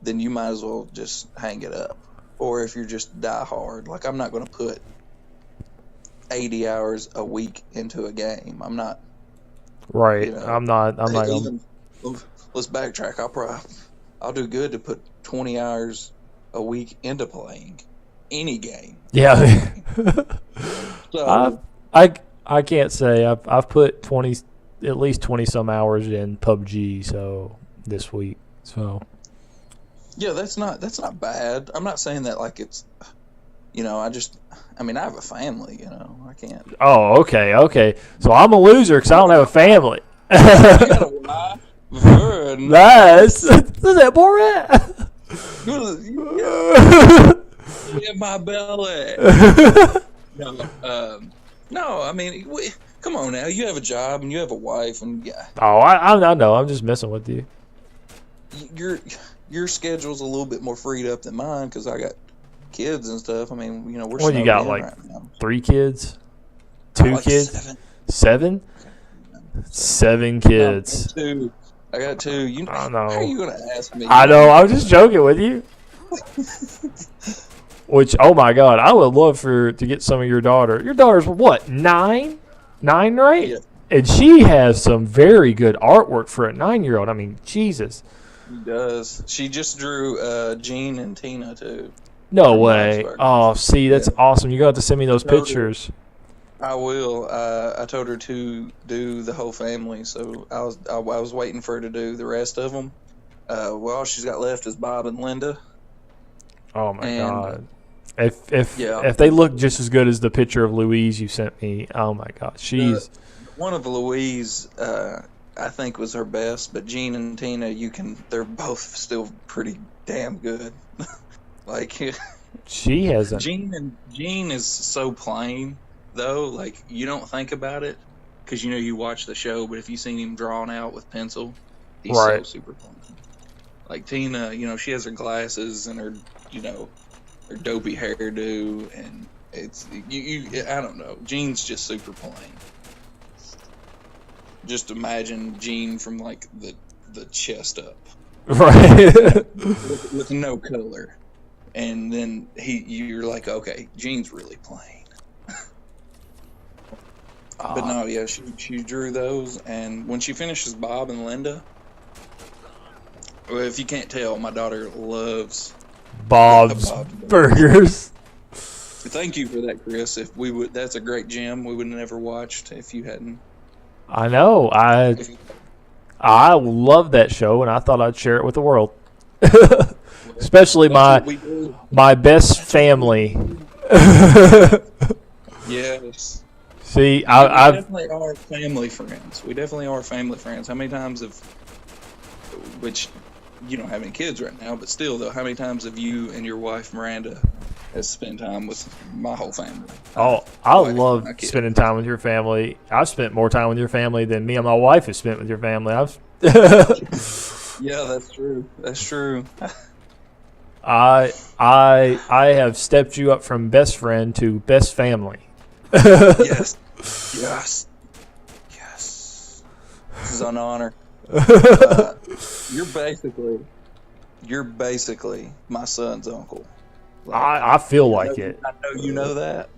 then you might as well just hang it up. Or if you're just die hard, like I'm not going to put 80 hours a week into a game. I'm not. Right. You know, I'm not. even, let's backtrack. I'll do good to put 20 hours a week into playing any game. Yeah. So I can't say I've put at least 20 some hours in PUBG this week. So yeah, that's not bad. I'm not saying that like it's, I mean, I have a family, I can't. Oh, okay. So I'm a loser because I don't have a family. You got a wife. Very Nice. Is that Borat? in my belly. No, I mean, come on now. You have a job and you have a wife, and yeah. Oh, I know. I'm just messing with you. Your schedule's a little bit more freed up than mine because I got kids and stuff. I mean, we're. What you got? snowed in Like right now. 3 kids, 2 Like kids, 7. 7 kids. I got 2. I know. How are you gonna ask me? I know. I was just joking with you. Which, oh my God, I would love to get some of your daughter. Your daughter's what, 9? 9, right? Yeah. And she has some very good artwork for a 9-year-old. I mean, Jesus. She does. She just drew Jean and Tina too. No From way. Blacksburg. Oh, see, that's awesome. You're going to have to send me those pictures. I will. I told her to do the whole family, so I was waiting for her to do the rest of them. All she's got left is Bob and Linda. Oh my And, God. If yeah. they look just as good as the picture of Louise you sent me, oh my God, she's One of Louise, I think was her best, but Jean and Tina, they're both still pretty damn good. Like she has a Jean is so plain though. Like you don't think about it because you watch the show, but if you seen him drawn out with pencil, he's so super plain. Like Tina, she has her glasses and her her dopey hairdo, and it's I don't know. Jean's just super plain. Just imagine Jean from like the chest up, right. with no color, and then you're like, okay, Jean's really plain. But no, yeah, she drew those, and when she finishes Bob and Linda, well, if you can't tell, my daughter loves Bob's Burgers. Thank you for that, Chris. That's a great gem. We would have never watched if you hadn't. I know. I love that show, and I thought I'd share it with the world, especially my best family. Yes. See, We I've definitely are family friends. We definitely are family friends. How many times which you don't have any kids right now, but still, though, how many times have you and your wife Miranda has spent time with my whole family? Oh, I Wife, love my kid. spending time with your family. I've spent more time with your family than me and my wife have spent with your family. Yeah, that's true. That's true. I have stepped you up from best friend to best family. Yes. Yes. Yes. This is an honor. You're basically my son's uncle. I feel like it. I know you know that.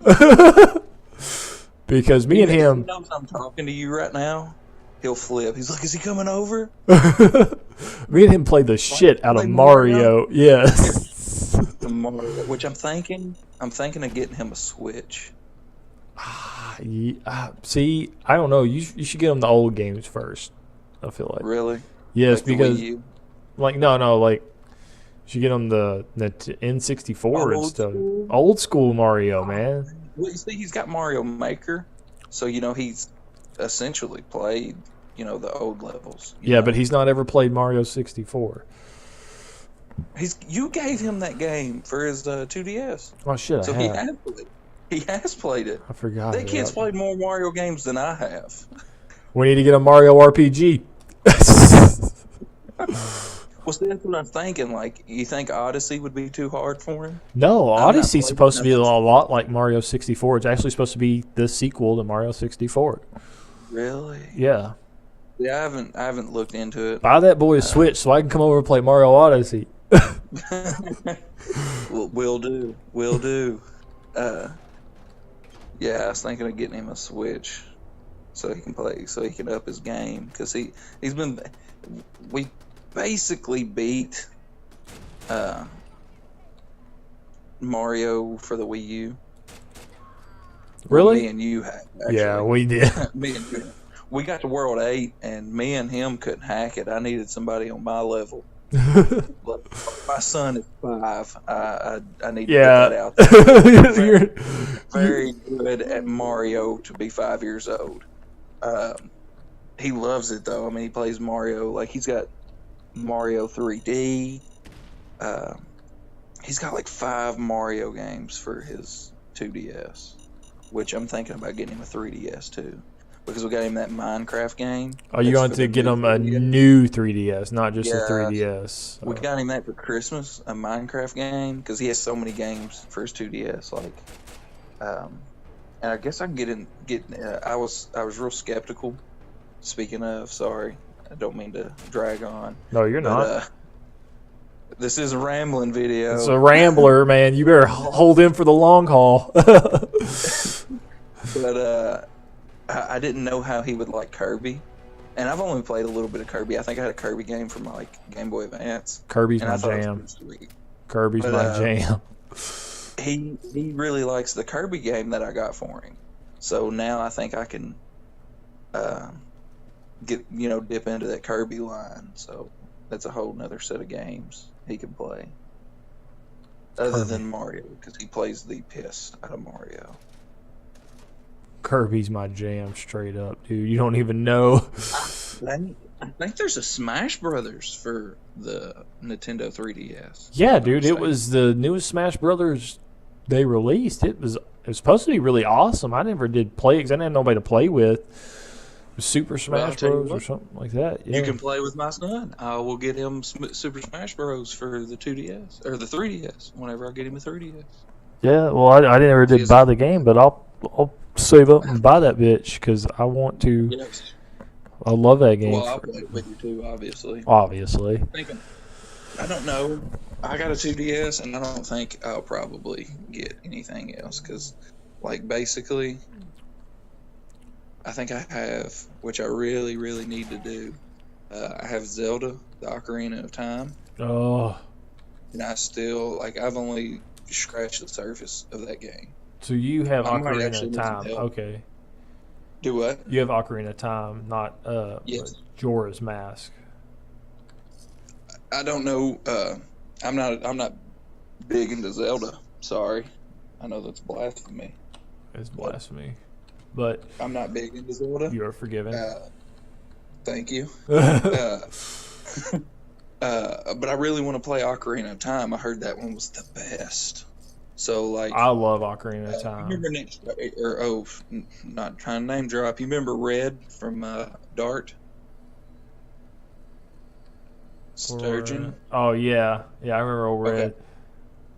Because me and He him, knows I'm talking to you right now. He'll flip. He's like, "Is he coming over?" me and him played the shit out of play Mario. Yes. Which I'm thinking of getting him a Switch. See, I don't know. You should get him the old games first. I feel like. Really? Yes, Like the because Wii U? like no, like you should get him the N64 and stuff. School? Old school Mario, man. Well, you see, he's got Mario Maker, so he's essentially played the old levels. Yeah, but he's not ever played Mario 64. You gave him that game for his 2DS, Oh shit, so I have. he has played it. I forgot. That kid's played more Mario games than I have. We need to get a Mario RPG. Well, see, that's what I'm thinking. Like, you think Odyssey would be too hard for him? No, not Odyssey's played supposed to be a nothing. lot like Mario 64. It's actually supposed to be the sequel to Mario 64. Really? Yeah. Yeah, I haven't looked into it. Buy that boy a Switch so I can come over and play Mario Odyssey. Will do. Will do. Yeah, I was thinking of getting him a Switch so he can play, so he can up his game. Because we basically beat Mario for the Wii U. Really? Me and you had. Actually. Yeah, we did. Me and you. We got to World 8, and me and him couldn't hack it. I needed somebody on my level. Look, my son is 5. I need to Yeah. put that out there. Very good at Mario to be 5 years old. He loves it, though. I mean, he plays Mario. Like, he's got Mario 3D. He's got like 5 Mario games for his 2DS, which I'm thinking about getting him a 3DS, too. Because we got him that Minecraft game. Oh, you want to get him a new 3DS, not just a 3DS. We got him that for Christmas, a Minecraft game, because he has so many games for his 2DS. And I guess I can I was real skeptical. Speaking of, sorry, I don't mean to drag on. No, you're not. This is a rambling video. It's a rambler, man. You better hold in for the long haul. But I didn't know how he would like Kirby. And I've only played a little bit of Kirby. I think I had a Kirby game from like Game Boy Advance. Kirby's and my I thought it was jam. pretty sweet. Kirby's my jam. He really likes the Kirby game that I got for him. So now I think I can dip into that Kirby line. So that's a whole nother set of games he can play. Other than Mario, because he plays the piss out of Mario. Kirby's my jam, straight up, dude. You don't even know. I think there's a Smash Brothers for the Nintendo 3DS. Yeah, dude. It was the newest Smash Brothers they released. It was supposed to be really awesome. I never did play it because I didn't have nobody to play with. It was Super Smash Bros. Or something like that. Yeah. You can play with my son. I will get him Super Smash Bros. For the 2DS or the 3DS whenever I get him a 3DS. Yeah, well, I never did buy the game, but I'll save up and buy that bitch because I want to. Yes. I love that game. Well, I'll play it with you too, obviously. Obviously. I don't know. I got a 2DS, and I don't think I'll probably get anything else because, like, basically, I think I have, which I really, really need to do. I have Zelda, the Ocarina of Time. Oh. And I still, I've only scratched the surface of that game. So you have I might Ocarina actually of need some Time. help. Okay. Do what? You have Ocarina of Time, not Yes. Jorah's Mask. I don't know. I'm not big into Zelda. Sorry. I know that's blasphemy. It's blasphemy. But I'm not big into Zelda. you are forgiven. Thank you. But I really want to play Ocarina of Time. I heard that one was the best. So like, I love Ocarina of you Time. remember not trying to name drop. You remember Red from Dart? Sturgeon. Oh yeah, I remember old Red.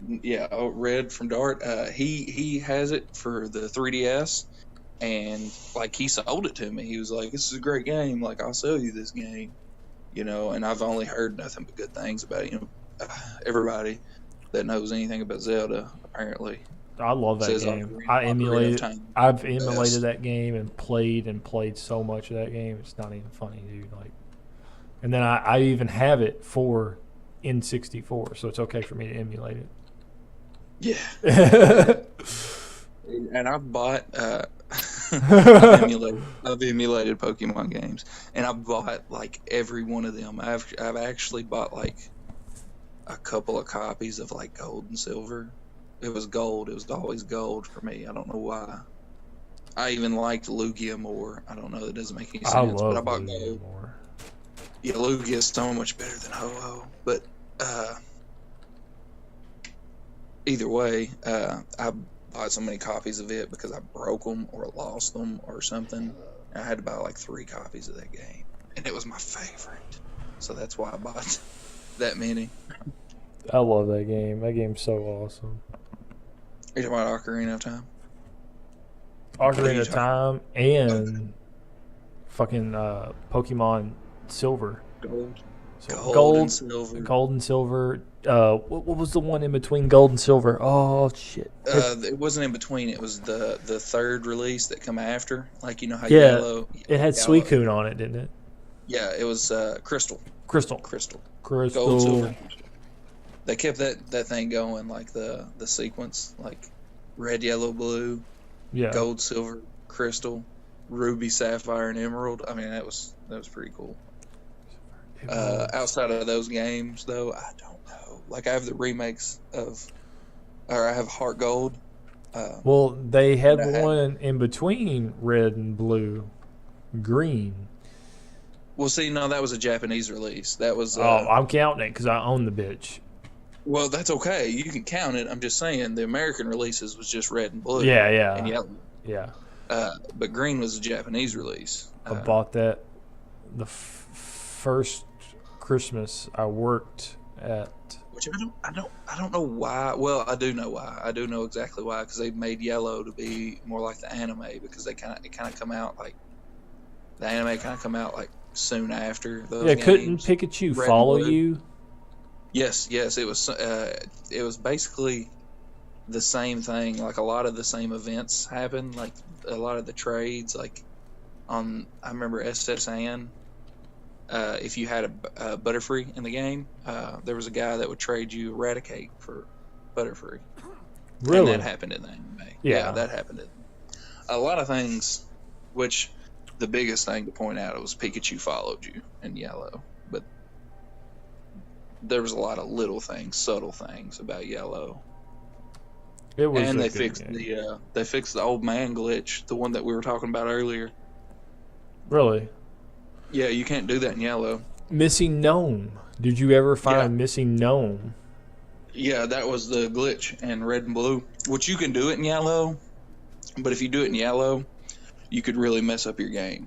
Okay. Yeah, Red from Dart. He has it for the 3DS, and like he sold it to me. He was like, "This is a great game. Like I'll sell you this game." You know, and I've only heard nothing but good things about it. You know, everybody that knows anything about Zelda apparently. I love that game. I've emulated that game and played so much of that game. It's not even funny, dude. Like, and then I even have it for N64, so it's okay for me to emulate it. Yeah. And I've bought I've emulated Pokemon games, and I've bought like every one of them. I've actually bought like a couple of copies of like Gold and Silver. It was gold. It was always gold for me. I don't know why. I even liked Lugia more. I don't know. That doesn't make any sense. But I bought Lugia gold more. Yeah, Lugia is so much better than Ho-Oh. But either way, I bought so many copies of it because I broke them or lost them or something. I had to buy like 3 copies of that game, and it was my favorite. So that's why I bought that many. I love that game. That game's so awesome. Are you talking about Ocarina of Time? Ocarina of Time and fucking Pokemon Silver. Gold and Silver. Gold and Silver. What was the one in between Gold and Silver? Oh shit! It wasn't in between. It was the third release that come after. Like you know how Yellow. It had Suicune on it, didn't it? Yeah, it was Crystal. Crystal. Gold, Silver. They kept that thing going, like the sequence, like red, yellow, blue, gold, silver, crystal, ruby, sapphire, and emerald. I mean, that was pretty cool. Outside of those games, though, I don't know. Like, I have the remakes or I have Heart Gold. Well, they had one in between red and blue, green. Well, see, no, that was a Japanese release. That was. I'm counting it because I own the bitch. Well, that's okay. You can count it. I'm just saying the American releases was just red and blue. Yeah. And yellow. Yeah. But green was a Japanese release. I bought that the first Christmas I worked at. Which I don't know why. Well, I do know why. I do know exactly why, because they made yellow to be more like the anime, because it kind of come out like the anime kind of come out like soon after those games. Couldn't Pikachu follow you? Yes, it was basically the same thing. Like a lot of the same events happened. Like a lot of the trades. Like I remember SSN. If you had a Butterfree in the game, there was a guy that would trade you Eradicate for Butterfree. Really? And that happened in the anime. Yeah, that happened in a lot of things. Which the biggest thing to point out was Pikachu followed you in yellow, but there was a lot of little things, subtle things about yellow. It was, and they fixed the old man glitch, the one that we were talking about earlier. Really? Yeah, you can't do that in yellow. Missing gnome. Did you ever find missing gnome? Yeah, that was the glitch in red and blue. Which you can do it in yellow, but if you do it in yellow, you could really mess up your game.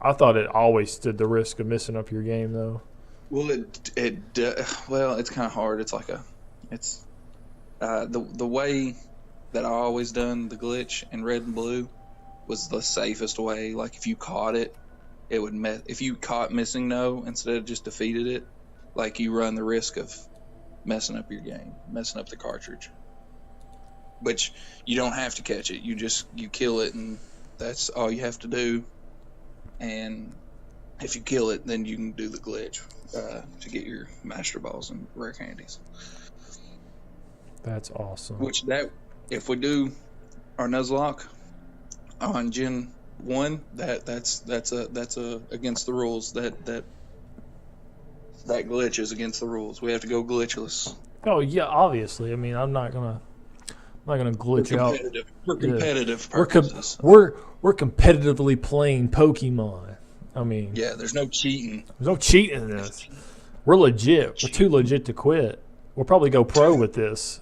I thought it always stood the risk of messing up your game, though. Well, it's kind of hard. It's like the way that I always done the glitch in red and blue was the safest way. Like if you caught it, it would if you caught missing no instead of just defeated it, like you run the risk of messing up your game, messing up the cartridge. But you don't have to catch it. You kill it, and that's all you have to do. And if you kill it, then you can do the glitch to get your Master Balls and Rare Candies. That's awesome. Which if we do our Nuzlocke on Gen 1, that's against the rules. That glitch is against the rules. We have to go glitchless. Oh yeah, obviously. I mean, I'm not gonna glitch out. For competitive purposes. We're we're competitively playing Pokemon. I mean, yeah, there's no cheating. There's no cheating in this. We're legit. We're too legit to quit. We'll probably go pro with this.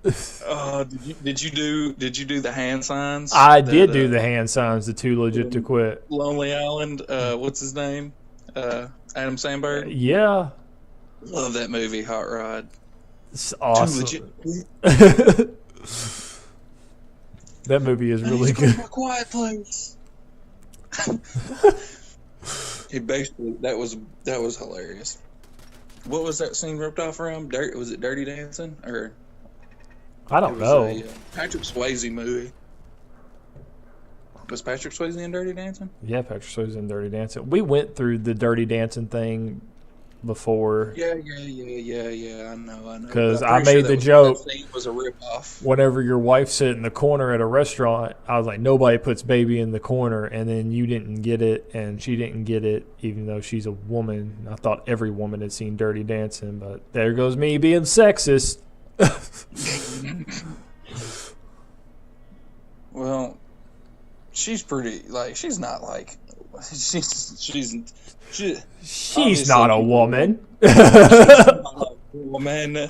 Did you do the hand signs? I did do the hand signs. The too legit to quit. Lonely Island. What's his name? Adam Sandberg. Yeah. Love that movie, Hot Rod. It's awesome. Too legit. That movie is really good. My quiet place. He basically that was hilarious. What was that scene ripped off from? Was it Dirty Dancing or? I don't know. A Patrick Swayze movie. Was Patrick Swayze in Dirty Dancing? Yeah, Patrick Swayze in Dirty Dancing. We went through the Dirty Dancing thing before. Yeah. I know. Because I made the joke. That scene was a rip-off. Whenever your wife sit in the corner at a restaurant, I was like, nobody puts baby in the corner, and then you didn't get it, and she didn't get it, even though she's a woman. I thought every woman had seen Dirty Dancing, but there goes me being sexist. Well, she's pretty. Like, she's not like. She's not a woman. She's not a woman.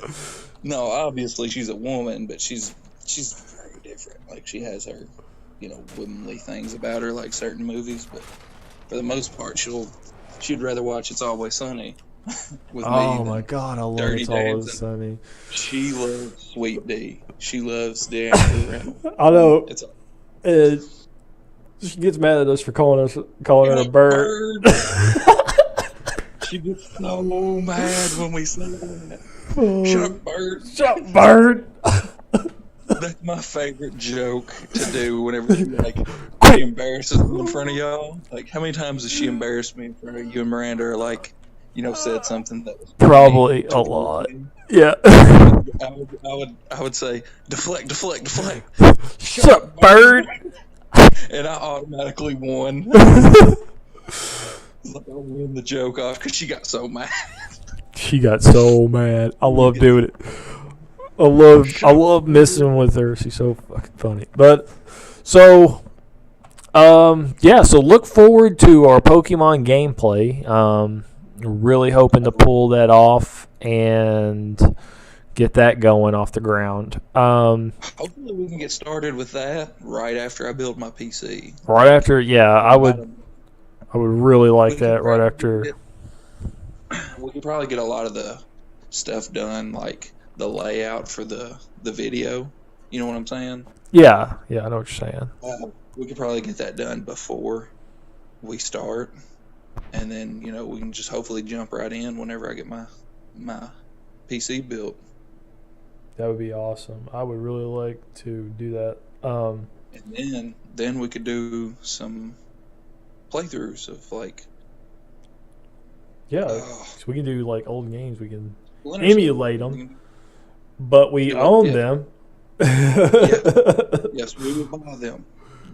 No, obviously she's a woman, but she's very different. Like, she has her, womanly things about her, like certain movies. But for the most part, she'd rather watch It's Always Sunny with me. Oh my God, I love It's Always Dancing. Sunny. She loves Sweet D. She loves Dan Reynolds. I know. She gets mad at us for calling her a bird. She gets so mad when we say that. Shut up, bird. Shut up, bird. That's my favorite joke to do whenever she she embarrasses me in front of y'all. Like, how many times has she embarrassed me in front of you and Miranda, or said something that was probably a lot. Yeah. I would say deflect. Shut up, bird. And I automatically won. Like, I win the joke off because she got so mad. She got so mad. I love doing it. I love messing with her. She's so fucking funny. But so look forward to our Pokemon gameplay. Really hoping to pull that off and get that going off the ground. Hopefully we can get started with that right after I build my PC. Right after, yeah, I would really like that right after. We could probably get a lot of the stuff done, like the layout for the video. You know what I'm saying? Yeah, I know what you're saying. We could probably get that done before we start. And then, we can just hopefully jump right in whenever I get my PC built. That would be awesome. I would really like to do that. And then we could do some playthroughs of so we can do old games. We can Splinter emulate them, but we own them. Yes, we will buy them.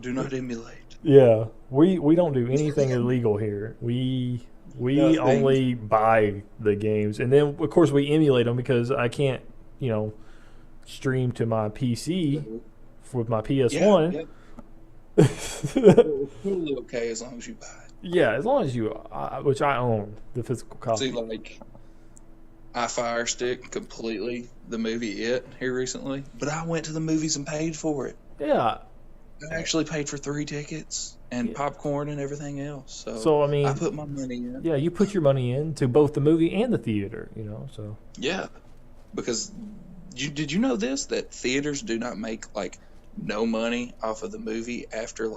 Do not emulate. Yeah, we don't do anything illegal here. We only buy the games, and then of course we emulate them because I can't, stream to my PC with my PS1. Yeah. It's totally okay as long as you buy it. Yeah, as long as which I own the physical copy. See, I Fire Stick completely the movie It here recently, but I went to the movies and paid for it. Yeah. I actually paid for 3 tickets and popcorn and everything else. So I mean, I put my money in. Yeah, you put your money into both the movie and the theater, so. Yeah, because did you know this, that theaters do not make no money off of the movie after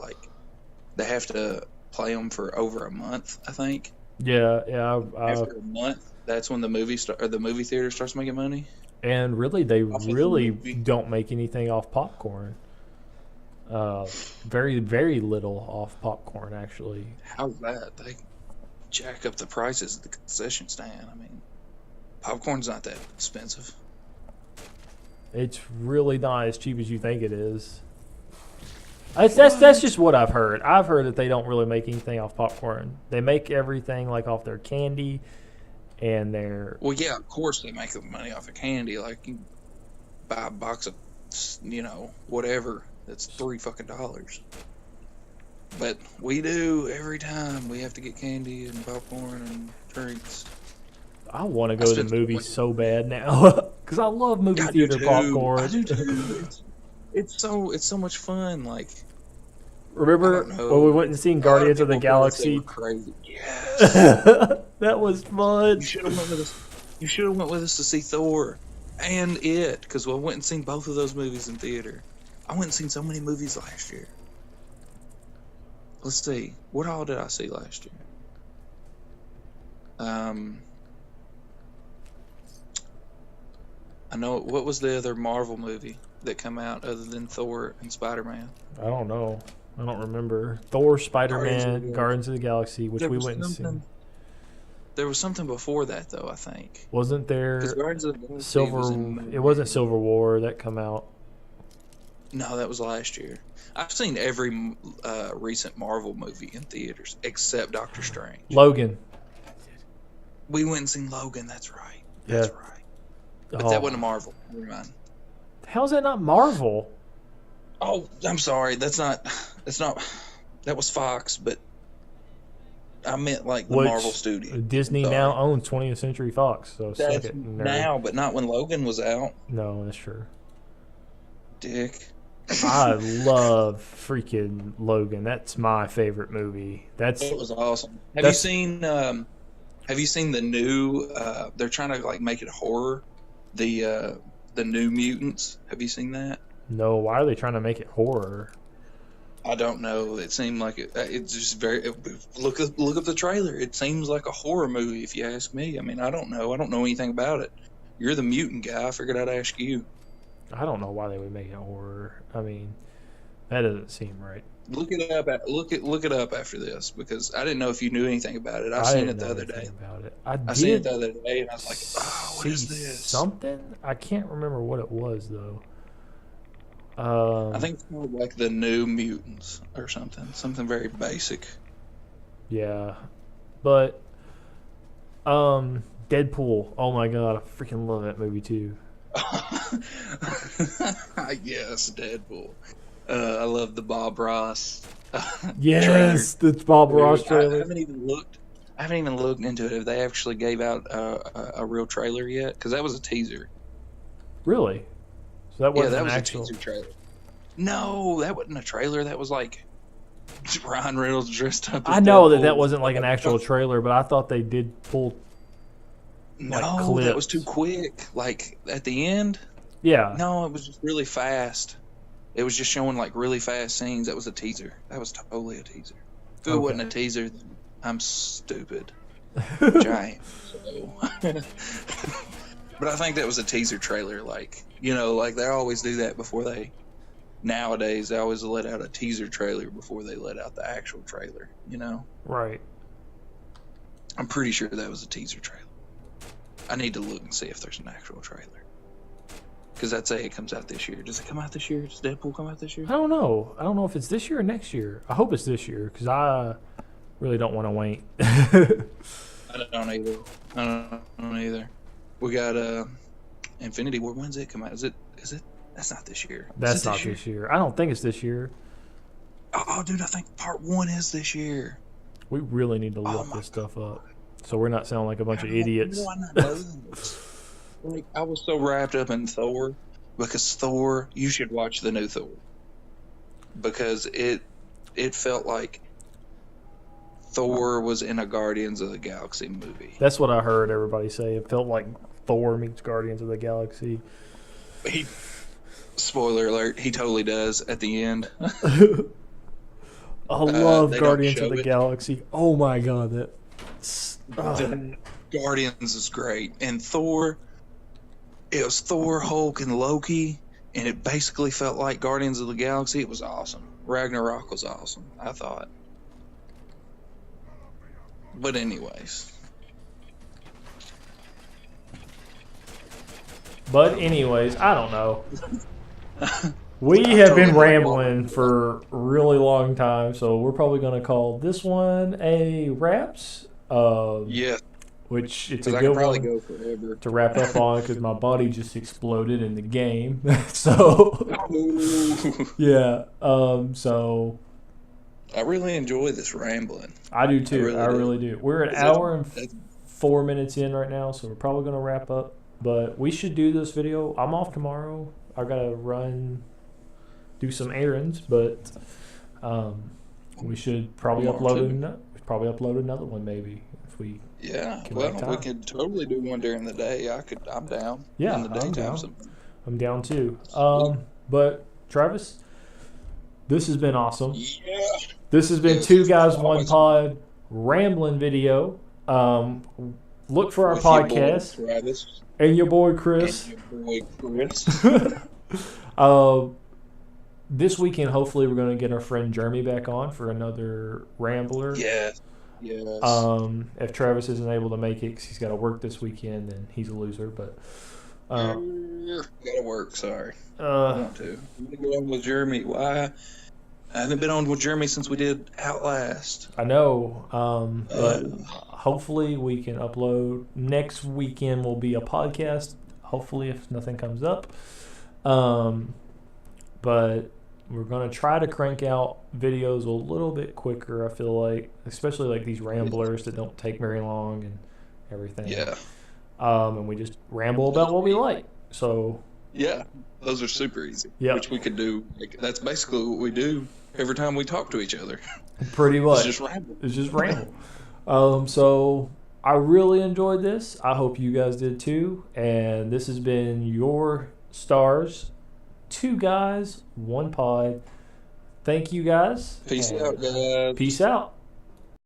they have to play them for over a month, I think. Yeah. After a month, that's when the movie theater starts making money. And really, they really don't make anything off popcorn. Very, very little off popcorn, actually. How's that? They jack up the prices at the concession stand. I mean, popcorn's not that expensive. It's really not as cheap as you think it is. That's just what I've heard. I've heard that they don't really make anything off popcorn. They make everything off their candy and their. Well, yeah, of course they make money off of candy. You buy a box of, whatever. That's $3 But we do every time. We have to get candy and popcorn and drinks. I want to I go to the spent movies so bad now because I love movie I do theater too. popcorn. I do too. It's so much fun. Like I don't Remember when we know. went and seen A lot of Guardians of the people feel like they were Galaxy? crazy. Yes, That was fun. you should have went with us. You should have went with us to see Thor and It, because we went and seen both of those movies in theater. I went and seen so many movies last year. Let's see, what all did I see last year? I know, what was the other Marvel movie that come out other than Thor and Spider-Man? I don't know. I don't remember. Thor, Spider-Man, Galaxy. Guardians of the Galaxy, which There we was went and seen. There was something before that though, I think. Wasn't there Because Guardians of the Galaxy was in Silver? It wasn't Silver War that come out. No, that was last year. I've seen every recent Marvel movie in theaters except Doctor Strange. Logan. We went and seen Logan. That's right. That's right. But that wasn't a Marvel. Never mind. How's that not Marvel? Oh, I'm sorry. That's not. That was Fox, but I meant like the Marvel studio. Disney now owns 20th Century Fox, so That's suck it, nerd. now, but not when Logan was out. No, that's true. Dick. I love freaking Logan. That's my favorite movie. It was awesome. Have you seen the new? They're trying to like make it horror. The New Mutants. Have you seen that? No. Why are they trying to make it horror? I don't know. It seemed like it's just very. Look up the trailer. It seems like a horror movie, if you ask me. I mean, I don't know. I don't know anything about it. You're the mutant guy. I figured I'd ask you. I don't know why they would make it horror. I mean, that doesn't seem right. Look it up. Look it up after this, because I didn't know if you knew anything about it. I seen it the other day. About it. I seen it the other day, and I was like, "Oh, what is this?" Something? I can't remember what it was though. I think it's called like the New Mutants or something. Something very basic. Yeah, but Deadpool. Oh my god, I freaking love that movie too. Yes, Deadpool. I love the Bob Ross. Yes, the Bob Ross trailer. I haven't even looked into it. If they actually gave out a real trailer yet? Because that was a teaser. Really? So that wasn't an actual a teaser trailer. No, that wasn't a trailer. That was like Ryan Reynolds dressed up as I know Deadpool. that wasn't like an actual trailer, but I thought they did pull. No, that was too quick. Like at the end. Yeah. No, it was just really fast. It was just showing like really fast scenes. That was a teaser. That was totally a teaser. If it wasn't a teaser, then I'm stupid. Which I am. So. But I think that was a teaser trailer. Like, you know, like they always do that before they. Nowadays, they always let out a teaser trailer before they let out the actual trailer. You know. Right. I'm pretty sure that was a teaser trailer. I need to look and see if there's an actual trailer. Because I'd say it comes out this year. Does it come out this year? Does Deadpool come out this year? I don't know. I don't know if it's this year or next year. I hope it's this year because I really don't want to wait. I don't either. I don't either. We got Infinity War. When's it come out? Is it? That's not this year. That's not this year. I don't think it's this year. Oh, dude, I think part 1 is this year. We really need to look this stuff up so we're not sounding like a bunch of idiots. Like, I was so wrapped up in Thor, because Thor, you should watch the new Thor, because it felt like Thor was in a Guardians of the Galaxy movie. That's what I heard everybody say. It felt like Thor meets Guardians of the Galaxy. Spoiler alert, he totally does at the end. I love Guardians of the Galaxy. Oh my god, Guardians is great. And Thor, it was Thor, Hulk, and Loki, and it basically felt like Guardians of the Galaxy. It was awesome. Ragnarok was awesome, I thought. But anyways. I don't know. We have been rambling for a really long time, so we're probably going to call this one a wraps. Yeah. Which it's a good one go forever. to wrap up on because my body just exploded in the game. So, yeah. So. I really enjoy this rambling. I do too. I really do. We're an hour and 4 minutes in right now, so we're probably going to wrap up. But we should do this video. I'm off tomorrow. I got to do some errands, but we should probably upload another one maybe if we Yeah, can well, make time. we could totally do one during the day. I'm down. Yeah, in the I'm daytime. down. I'm down too. But Travis, this has been awesome. Yeah. This has been Yes, Two Guys, One always. Pod rambling video. Look for our With your boy, podcast Travis, and your boy Chris. and your boy Chris. This weekend, hopefully, we're going to get our friend Jeremy back on for another Rambler. Yes. If Travis isn't able to make it because he's got to work this weekend, then he's a loser. But gotta work. Sorry. I uh, want to. I'm gonna go on with Jeremy. Why? I haven't been on with Jeremy since we did Outlast. I know, but hopefully we can upload. Next weekend will be a podcast, hopefully, if nothing comes up. But we're going to try to crank out videos a little bit quicker, I feel like, especially like these ramblers that don't take very long and everything. Yeah. And we just ramble about what we like. So Yeah. Those are super easy. Yeah. Which we could do. That's basically what we do every time we talk to each other. pretty much. It's just ramble. So I really enjoyed this. I hope you guys did too. And this has been your stars. 2 Guys, 1 Pod. Thank you guys. Peace out, guys. Peace out.